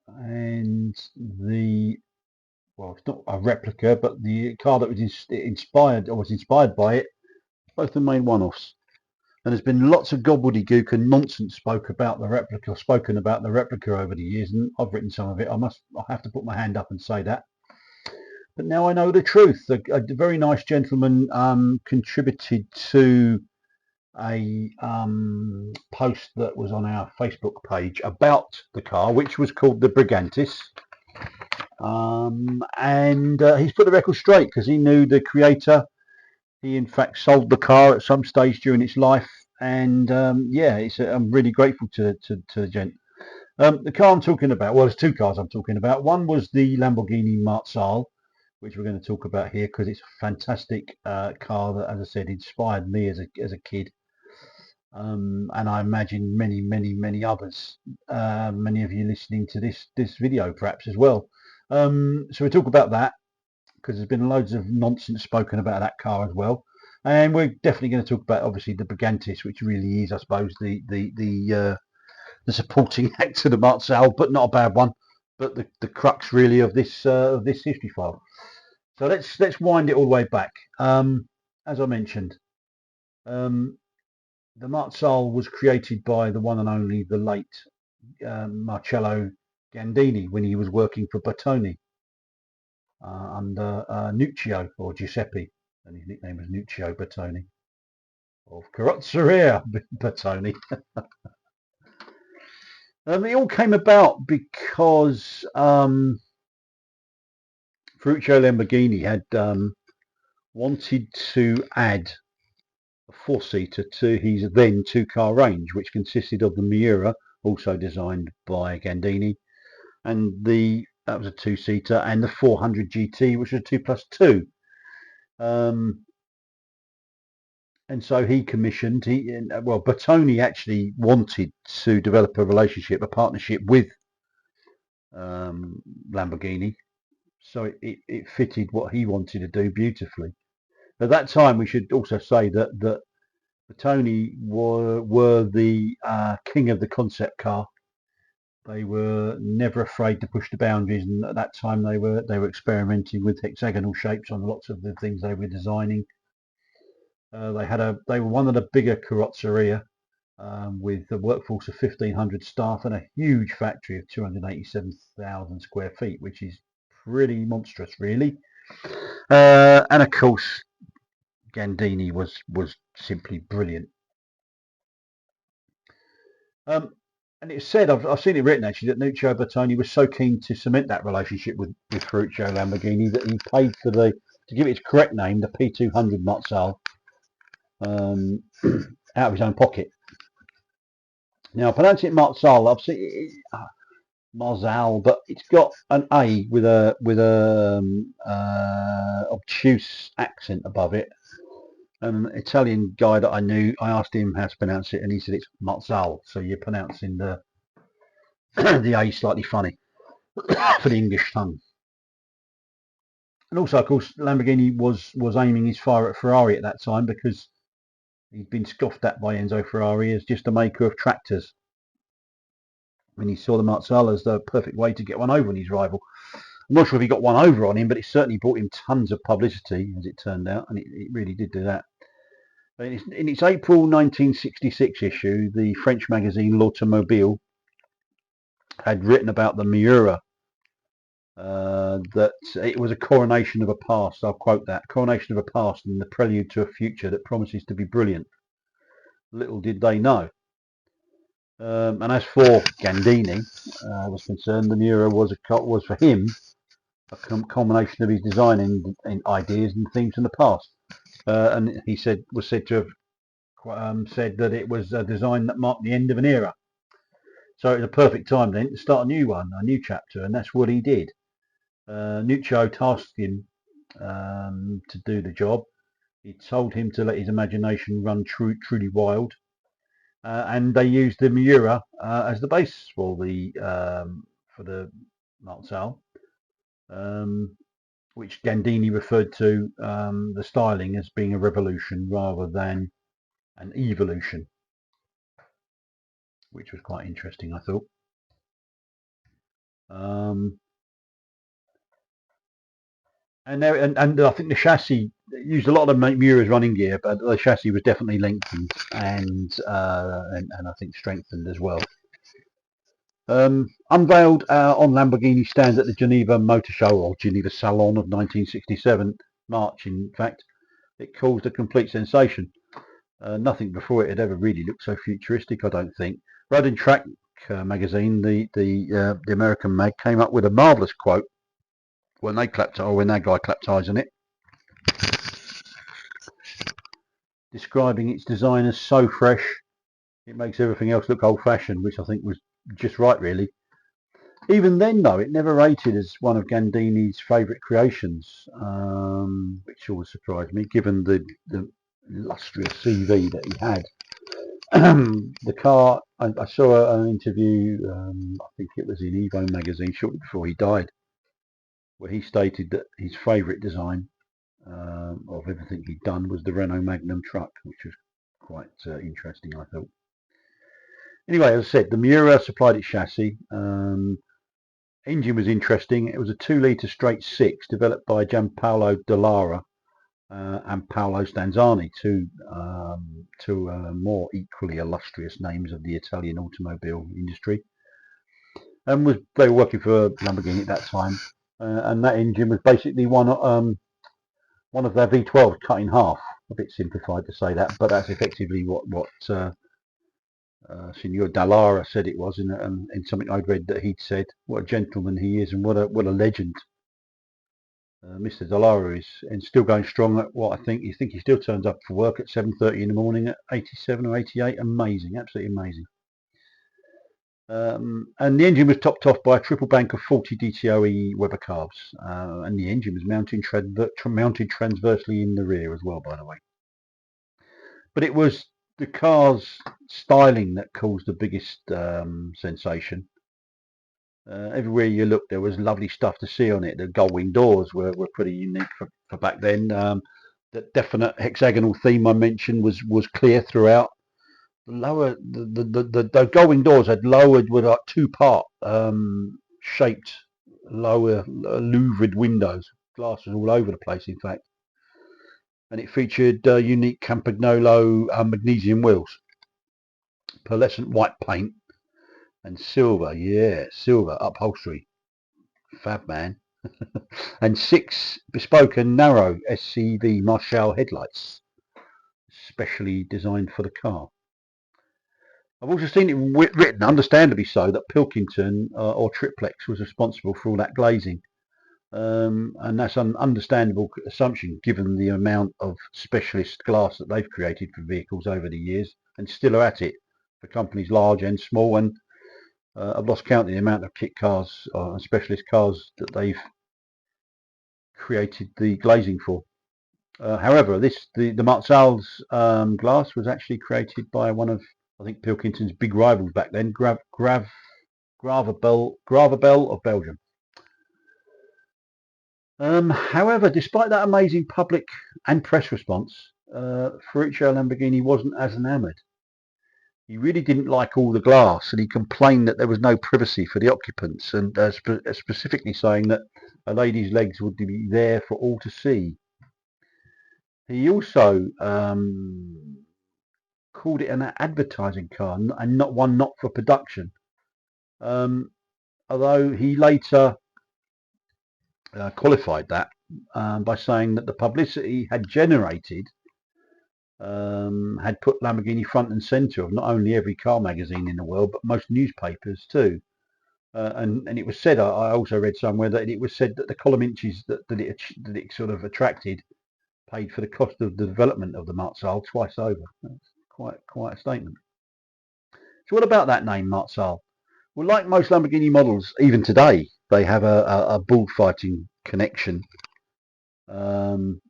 and it's not a replica, but the car that was inspired by it, both the main one-offs. And there's been lots of gobbledygook and nonsense spoken about the replica over the years, and I've written some of it. I have to put my hand up and say that. But now I know the truth. A very nice gentleman contributed to a post that was on our Facebook page about the car, which was called the Brigantis. And he's put the record straight because he knew the creator. He in fact sold the car at some stage during its life, and I'm really grateful to the gent. The car I'm talking about, well, there's 2 cars I'm talking about. One was the Lamborghini Marzal, which we're going to talk about here because it's a fantastic car that, as I said, inspired me as a kid. And I imagine many others, many of you listening to this video perhaps as well. So we talk about that because there's been loads of nonsense spoken about that car as well, and we're definitely going to talk about obviously the Brigantis, which really is, I suppose, the supporting act to the Marzal, but not a bad one, but the crux really of this history file. So let's wind it all the way back. As I mentioned, the Marzal was created by the one and only, the late Marcello Gandini when he was working for Bertoni under Nuccio or Giuseppe, and his nickname was Nuccio Bertoni of Carrozzeria Bertoni. It all came about because Ferruccio Lamborghini had wanted to add a four-seater to his then two-car range, which consisted of the Miura, also designed by Gandini, and that was a two-seater, and the 400 GT, which was a 2+2. And so he commissioned. Bertoni actually wanted to develop a partnership with Lamborghini, so it fitted what he wanted to do beautifully. At that time, we should also say that Bertoni were the king of the concept car. They were never afraid to push the boundaries, and at that time they were experimenting with hexagonal shapes on lots of the things they were designing. They were one of the bigger carrozzeria with a workforce of 1,500 staff and a huge factory of 287,000 square feet, which is pretty monstrous, really. And of course, Gandini was simply brilliant. And it's said, I've seen it written actually, that Nuccio Bertoni was so keen to cement that relationship with Ferruccio Lamborghini that he paid for to give it its correct name, the P200 Marzal, out of his own pocket. Now, pronouncing it Marzal, I've seen it, Marzal, but it's got an A with a obtuse accent above it. And an Italian guy that I knew, I asked him how to pronounce it, and he said it's Marzal. So you're pronouncing the the A slightly funny for the English tongue. And also, of course, Lamborghini was aiming his fire at Ferrari at that time because he'd been scoffed at by Enzo Ferrari as just a maker of tractors. And he saw the Marzal as the perfect way to get one over on his rival. I'm not sure if he got one over on him, but it certainly brought him tons of publicity, as it turned out, and it really did do that. In its April 1966 issue, the French magazine L'Automobile had written about the Miura, that it was a coronation of a past. I'll quote that: coronation of a past and the prelude to a future that promises to be brilliant. Little did they know. And as for Gandini was concerned, the Miura was for him a culmination of his design in ideas and themes from the past. And he was said to have said that it was a design that marked the end of an era. So it was a perfect time then to start a new one, a new chapter, and that's what he did. Nuccio tasked him to do the job. He told him to let his imagination run truly wild, and they used the Miura as the base for the Marzal, which Gandini referred to the styling as being a revolution rather than an evolution, which was quite interesting, I thought. And I think the chassis used a lot of Miura's running gear, but the chassis was definitely lengthened and I think strengthened as well. Unveiled on Lamborghini stands at the Geneva Motor Show, or Geneva Salon of 1967, March in fact, it caused a complete sensation. Nothing before it had ever really looked so futuristic, I don't think. Road and Track magazine, the American mag, came up with a marvellous quote when that guy clapped eyes on it, describing its design as so fresh it makes everything else look old-fashioned, which I think was just right, really. Even then, though, it never rated as one of Gandini's favourite creations, which always surprised me, given the illustrious CV that he had. The car, I saw an interview, I think it was in Evo magazine, shortly before he died, where he stated that his favourite design of everything he'd done was the Renault Magnum truck, which was quite interesting, I thought. Anyway, as I said, the Miura supplied its chassis. Engine was interesting. It was a 2-litre straight 6 developed by Gianpaolo Dallara and Paolo Stanzani, two more equally illustrious names of the Italian automobile industry. and they were working for Lamborghini at that time, and that engine was basically one of their V12s cut in half. A bit simplified to say that, but that's effectively what Signor Dallara said it was in something I'd read that he'd said. What a gentleman he is, and what a legend. Mr. Dallara is, and still going strong at what I think. You think he still turns up for work at 7:30 in the morning at 87 or 88. Amazing, absolutely amazing. And the engine was topped off by a triple bank of 40 DTOE Weber carbs, and the engine was mounted transversely in the rear as well, by the way. But it was the car's styling that caused the biggest sensation. Everywhere you looked, there was lovely stuff to see on it. The gull-wing doors were pretty unique for back then. That definite hexagonal theme I mentioned was clear throughout. The gull-wing doors had lowered with like two-part shaped lower louvered windows. Glass was all over the place, in fact. And it featured unique Campagnolo magnesium wheels, pearlescent white paint, and silver, silver upholstery. Fab, man. And 6 bespoke and narrow SCV Marshall headlights, specially designed for the car. I've also seen it written, understandably so, that Pilkington or Triplex was responsible for all that glazing. And that's an understandable assumption given the amount of specialist glass that they've created for vehicles over the years, and still are at it for companies large and small. And I've lost count of the amount of kit cars and specialist cars that they've created the glazing for. However, the Marzal's glass was actually created by one of, I think, Pilkington's big rivals back then, Gravabel of Belgium. However, despite that amazing public and press response, Ferruccio Lamborghini wasn't as enamoured. He really didn't like all the glass, and he complained that there was no privacy for the occupants, and specifically saying that a lady's legs would be there for all to see. He also called it an advertising car and not for production. Although he later qualified that by saying that the publicity had generated had put Lamborghini front and centre of not only every car magazine in the world, but most newspapers too. And it was said, I also read somewhere that it was said that the column inches that it sort of attracted paid for the cost of the development of the Marzal twice over. That's quite a statement. So what about that name, Marzal? Well, like most Lamborghini models, even today, they have a bullfighting connection. And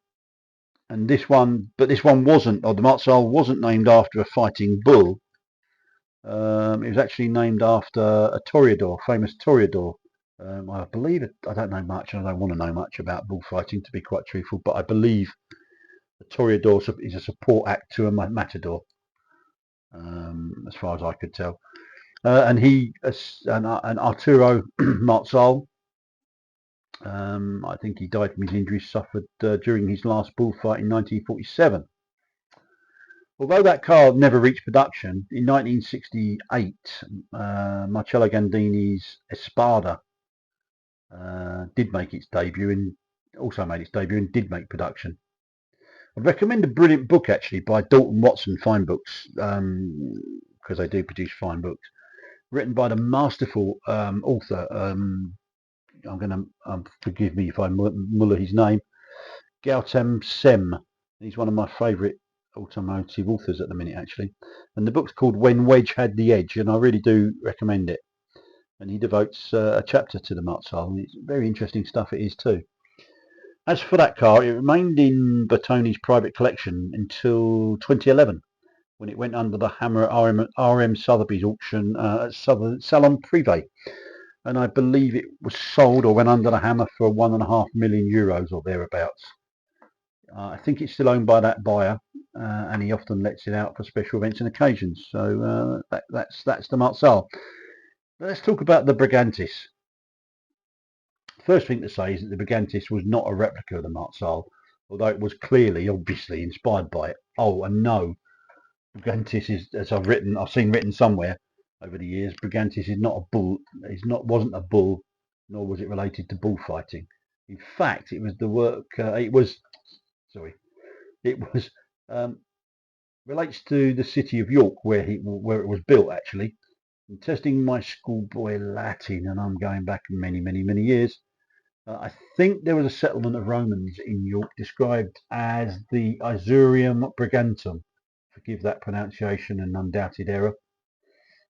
this one wasn't, or the Marzal wasn't named after a fighting bull. It was actually named after a toreador, famous toreador. I believe it. I don't know much, and I don't want to know much about bullfighting, to be quite truthful. But I believe the toreador is a support act to a matador, as far as I could tell. And Arturo Marzal, I think he died from his injuries suffered during his last bullfight in 1947. Although that car never reached production, in 1968, Marcello Gandini's Espada did make its debut and did make production. I'd recommend a brilliant book actually by Dalton Watson Fine Books, because they do produce fine books, written by the masterful author. I'm going to forgive me if I muller his name, Gautam Sem. He's one of my favourite automotive authors at the minute, actually. And the book's called When Wedge Had the Edge, and I really do recommend it. And he devotes a chapter to the Marzal, and it's very interesting stuff it is too. As for that car, it remained in Bertoni's private collection until 2011, when it went under the hammer at RM Sotheby's auction at Salon Privé. And I believe it was sold or went under the hammer for €1.5 million or thereabouts. I think it's still owned by that buyer, and he often lets it out for special events and occasions. So that's the Marzal. Let's talk about the Brigantis. First thing to say is that the Brigantis was not a replica of the Marzal, although it was clearly, obviously, inspired by it. Oh, and no, Brigantis is, as I've seen written somewhere, over the years. Brigantis is not a bull. Wasn't a bull, nor was it related to bullfighting. In fact, it was the work. It was relates to the city of York, where it was built actually. I'm testing my schoolboy Latin, and I'm going back many years. I think there was a settlement of Romans in York described as the Isurium Brigantum. Forgive that pronunciation and undoubted error,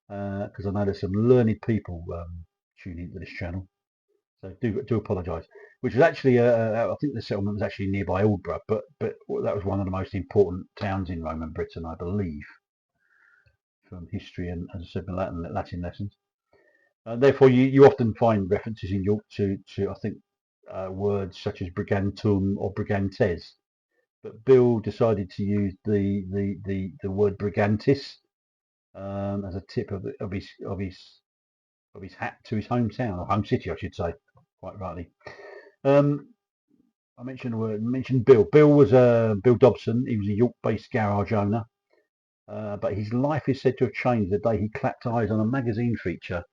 because I know there's some learned people tuning into this channel. So do apologise. Which was actually, I think the settlement was actually nearby Aldborough, but that was one of the most important towns in Roman Britain, I believe, from history and, as I said, Latin lessons. Therefore, you often find references in York to I think words such as brigantum or brigantes. But Bill decided to use the word brigantis as a tip of his hat to his hometown, or home city, I should say, quite rightly. I mentioned Bill. Bill was Bill Dobson. He was a York-based garage owner, but his life is said to have changed the day he clapped eyes on a magazine feature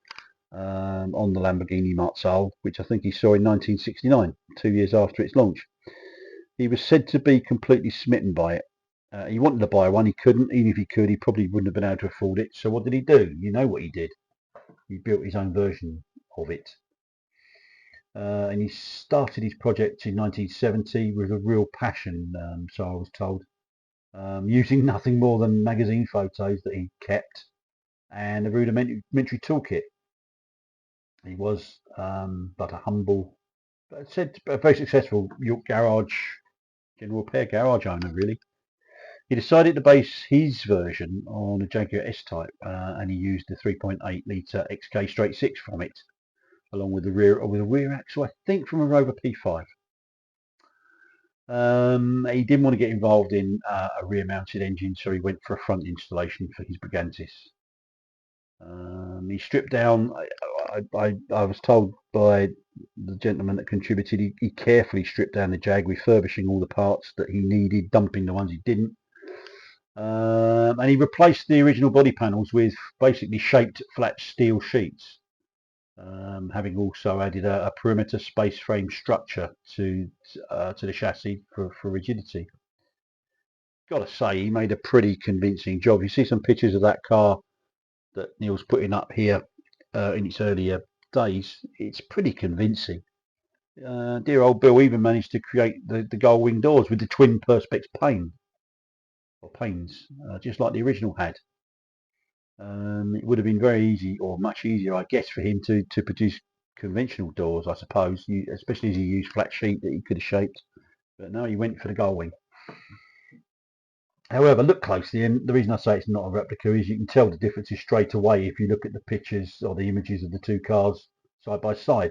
on the Lamborghini Marzal, which I think he saw in 1969, 2 years after its launch. He was said to be completely smitten by it. He wanted to buy one. He couldn't. Even if he could, he probably wouldn't have been able to afford it. So what did he do? You know what he did. He built his own version of it. And he started his project in 1970 with a real passion, so I was told, using nothing more than magazine photos that he kept and a rudimentary toolkit. He was but a humble, but said a very successful York general repair garage owner, really. He decided to base his version on a Jaguar S-Type, and he used the 3.8 litre XK straight 6 from it, along with a rear axle, I think, from a Rover P5. He didn't want to get involved in a rear-mounted engine, so he went for a front installation for his Brigantis. He stripped down. I was told by the gentleman that contributed, he carefully stripped down the Jag, refurbishing all the parts that he needed, dumping the ones he didn't. And he replaced the original body panels with basically shaped flat steel sheets, having also added a perimeter space frame structure to the chassis for rigidity. Got to say, he made a pretty convincing job. You see some pictures of that car that Neil's putting up here in its earlier days. It's pretty convincing. Dear old Bill even managed to create the gull wing doors with the twin perspex panes, just like the original had. It would have been very easy, or much easier, I guess, for him to produce conventional doors, I suppose, especially as he used flat sheet that he could have shaped. But no, he went for the gull wing. However, look closely, and the reason I say it's not a replica is you can tell the differences straight away if you look at the pictures or the images of the two cars side by side.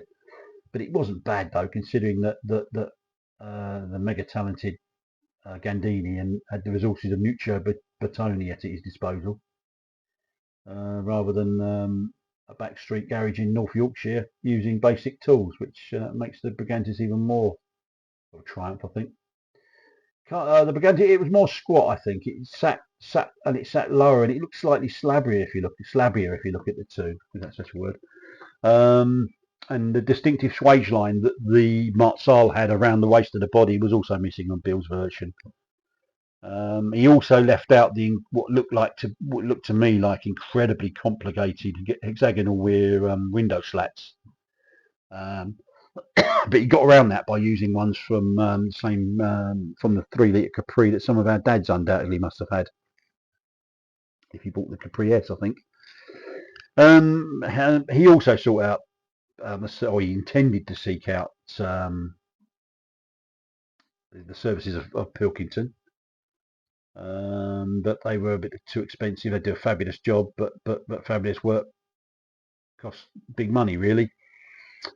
But it wasn't bad, though, considering that the mega talented Gandini and had the resources of Nuccio Bertoni at his disposal, rather than a backstreet garage in North Yorkshire using basic tools, which makes the Brigantis even more of a triumph, I think. The Briganti, it was more squat, I think. It sat lower, and it looked slightly slabbier if you look at the two, if that's such a word. And the distinctive swage line that the Marzal had around the waist of the body was also missing on Bill's version. He also left out what looked to me like incredibly complicated hexagonal rear window slats. But he got around that by using ones from from the 3 litre Capri that some of our dads undoubtedly must have had if he bought the Capri S, I think. He also sought out, or he intended to seek out the services of Pilkington, but they were a bit too expensive. They do a fabulous job, but fabulous work costs big money, really.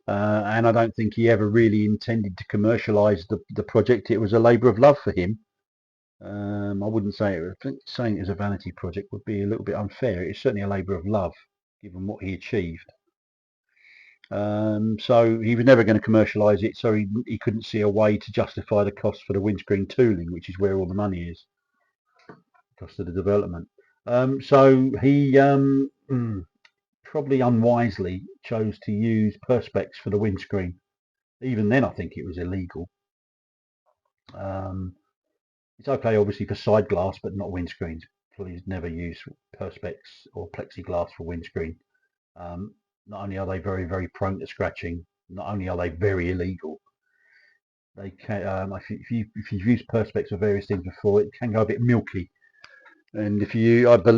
And I don't think he ever really intended to commercialise the project. It was a labour of love for him. I wouldn't say saying it was a vanity project would be a little bit unfair. It's certainly a labour of love, given what he achieved. So he was never going to commercialise it, so he couldn't see a way to justify the cost for the windscreen tooling, which is where all the money is, cost of the development. So he probably unwisely chose to use perspex for the windscreen. Even then, I think it was illegal. It's okay, obviously, for side glass, but not windscreens. Please never use perspex or plexiglass for windscreen. Not only are they very, very prone to scratching, not only are they very illegal, they can. If you've used perspex for various things before, it can go a bit milky. And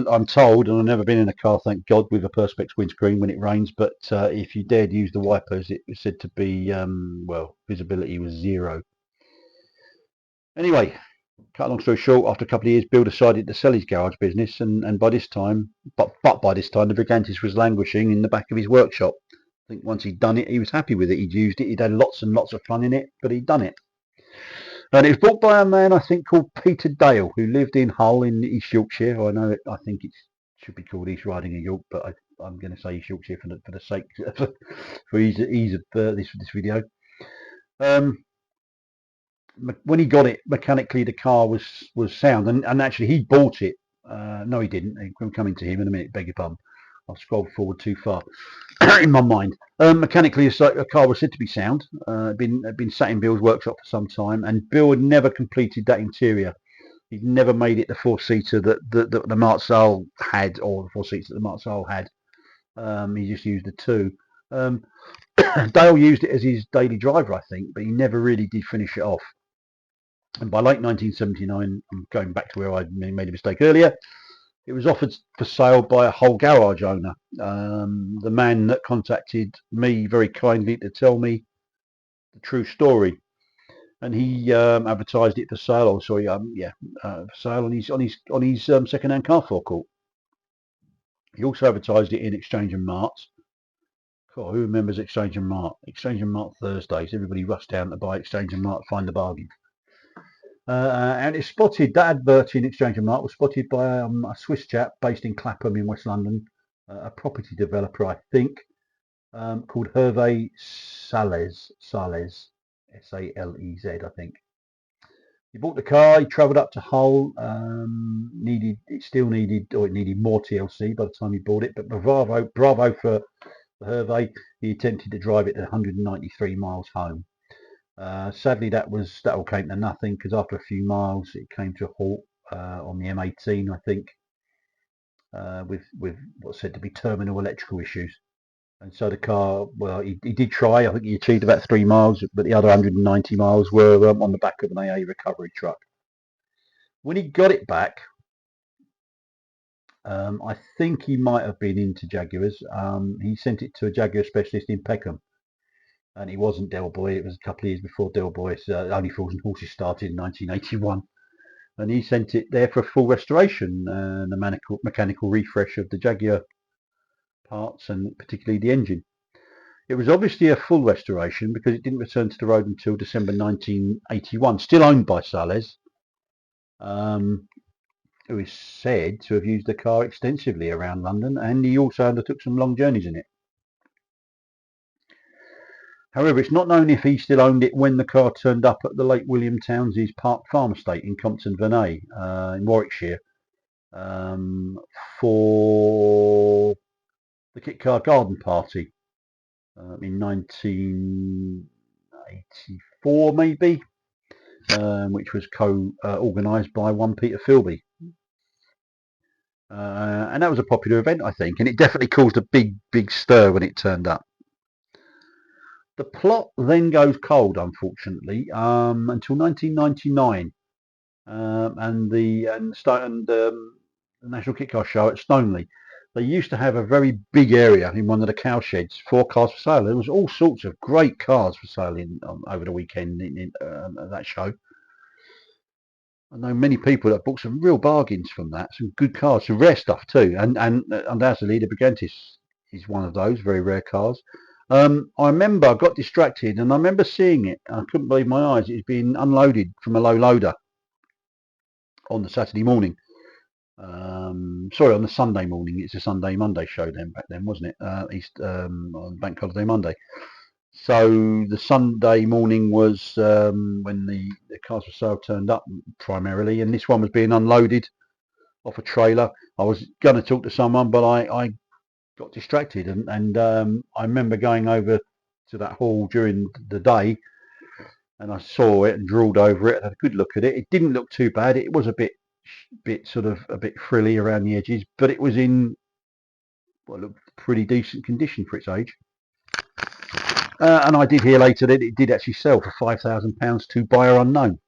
I'm told, and I've never been in a car, thank God, with a perspex windscreen when it rains. But if you dared use the wipers, it was said to be visibility was 0. Anyway, cut a long story short, after a couple of years, Bill decided to sell his garage business, and by this time, by this time, the Brigantis was languishing in the back of his workshop. I think once he'd done it, he was happy with it. He'd used it. He'd had lots and lots of fun in it, but he'd done it. And it was bought by a man, I think, called Peter Dale, who lived in Hull in East Yorkshire. I think it should be called East Riding of York, but I'm going to say East Yorkshire for the sake for ease of this video. When he got it, mechanically the car was sound, and actually he bought it. No, he didn't. I'm coming to him in a minute. Beg your pardon. I've scrolled forward too far in my mind. Mechanically, a car was said to be sound. Had been sat in Bill's workshop for some time, and Bill had never completed that interior. He'd never made it the 4-seater that the Martzal had, or the 4 seats that the Martzal had. He just used the 2. Dale used it as his daily driver, I think, but he never really did finish it off. And by late 1979, I'm going back to where I made a mistake earlier, it was offered for sale by a Hull garage owner. The man that contacted me very kindly to tell me the true story. And he advertised it for sale, for sale on his second-hand car forecourt. He also advertised it in Exchange and Mart. God, who remembers Exchange and Mart? Exchange and Mart Thursdays. Everybody rushed down to buy Exchange and Mart, find the bargain. And it's spotted, that advert in Exchange and Mart was spotted by a Swiss chap based in Clapham in West London, a property developer, I think, called Hervé Salez, S-A-L-E-Z, I think. He bought the car, he travelled up to Hull, it needed more TLC by the time he bought it, but bravo for Hervé. He attempted to drive it at 193 miles home. Sadly, that all came to nothing, because after a few miles it came to a halt on the M18, I think, with what's said to be terminal electrical issues. And so the car, he did try. I think he achieved about 3 miles, but the other 190 miles were on the back of an AA recovery truck. When he got it back, I think he might have been into Jaguars. He sent it to a Jaguar specialist in Peckham. And it wasn't Del Boy. It was a couple of years before Del Boy's Only Fools and Horses started in 1981. And he sent it there for a full restoration and a mechanical refresh of the Jaguar parts, and particularly the engine. It was obviously a full restoration because it didn't return to the road until December 1981. Still owned by Salez, who is said to have used the car extensively around London, and he also undertook some long journeys in it. However, it's not known if he still owned it when the car turned up at the late William Townsley's Park Farm estate in Compton Vernay in Warwickshire for the Kitcar garden party in 1984, maybe, which was co-organised by one Peter Philby. And that was a popular event, I think, and it definitely caused a big stir when it turned up. The plot then goes cold, unfortunately, until 1999, and the National Kitcar Show at Stoneleigh. They used to have a very big area in one of the cow sheds, 4 cars for sale. There was all sorts of great cars for sale over the weekend at that show. I know many people that bought some real bargains from that, some good cars, some rare stuff too, and undoubtedly the Brigantis is one of those very rare cars. I remember I got distracted and I remember seeing it. I couldn't believe my eyes. It was being unloaded from a low loader on the Saturday morning. Sorry, on the Sunday morning. It's a Monday show back then, wasn't it? On Bank Holiday Monday. So the Sunday morning was when the cars for sale turned up primarily, and this one was being unloaded off a trailer. I was going to talk to someone, but I got distracted, and I remember going over to that hall during the day, and I saw it and drooled over it and had a good look at it. It didn't look too bad. It was a bit sort of a bit frilly around the edges, but it was in looked pretty decent condition for its age. And I did hear later that it did actually sell for £5,000 to buyer unknown.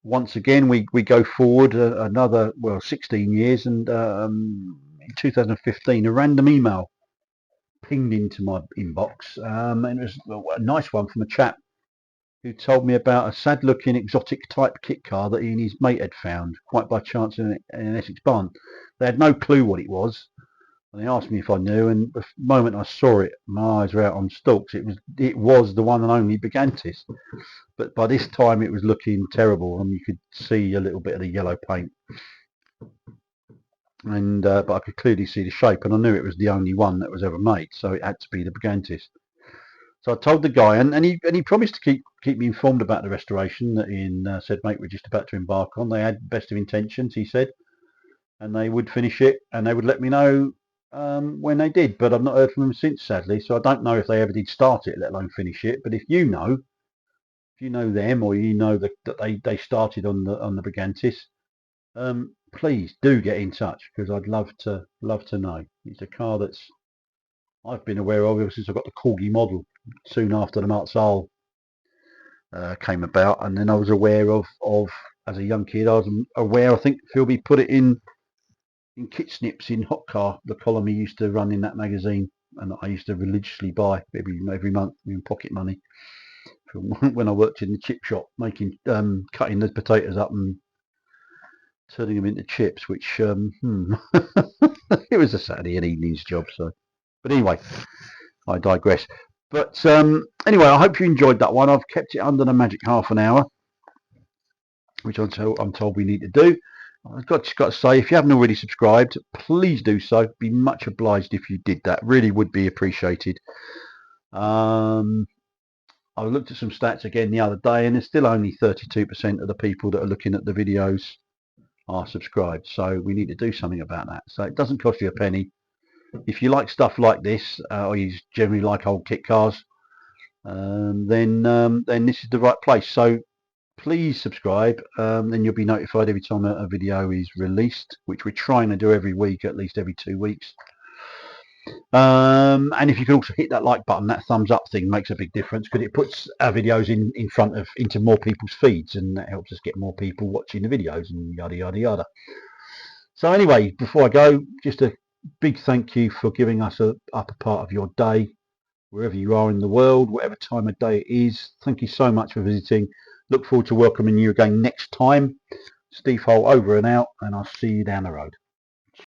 Once again, we go forward another 16 years, and in 2015 a random email pinged into my inbox, and it was a nice one from a chap who told me about a sad looking exotic type kit car that he and his mate had found quite by chance in an Essex barn. They had no clue what it was, and they asked me if I knew, and the moment I saw it, my eyes were out on stalks. It was the one and only Brigantis, but by this time it was looking terrible, and you could see a little bit of the yellow paint, and but I could clearly see the shape, and I knew it was the only one that was ever made, so it had to be the Brigantis. So I told the guy, and he promised to keep me informed about the restoration that he said, mate, we're just about to embark on. They had best of intentions, he said, and they would finish it, and they would let me know when they did. But I've not heard from them since, sadly. So I don't know if they ever did start it, let alone finish it. But if you know them, or you know that they started on the Brigantis, please do get in touch, because I'd love to know. It's a car that's I've been aware of ever since I got the Corgi model, soon after the Marzal came about, and then I was aware of as a young kid. I was aware, I think Philby put it in kit snips in Hot Car, the column he used to run in that magazine, and I used to religiously buy every month in pocket money from when I worked in the chip shop, making cutting the potatoes up and turning them into chips, which it was a Saturday and evening's job. So, but anyway, I digress. But anyway, I hope you enjoyed that one. I've kept it under the magic half an hour, which I'm told we need to do. I've just got to say, if you haven't already subscribed, please do so. Be much obliged if you did that. Really would be appreciated. I looked at some stats again the other day, and there's still only 32% of the people that are looking at the videos are subscribed. So we need to do something about that. So it doesn't cost you a penny. If you like stuff like this, or you generally like old kit cars, then this is the right place. So please subscribe, then you'll be notified every time a video is released, which we're trying to do every week, at least every 2 weeks. And if you can also hit that like button, that thumbs up thing makes a big difference, because it puts our videos into more people's feeds, and that helps us get more people watching the videos, and yada yada yada. So anyway, before I go, just a big thank you for giving us a part of your day, wherever you are in the world, whatever time of day it is. Thank you so much for visiting. Look forward to welcoming you again next time. Steve Holt over and out, and I'll see you down the road.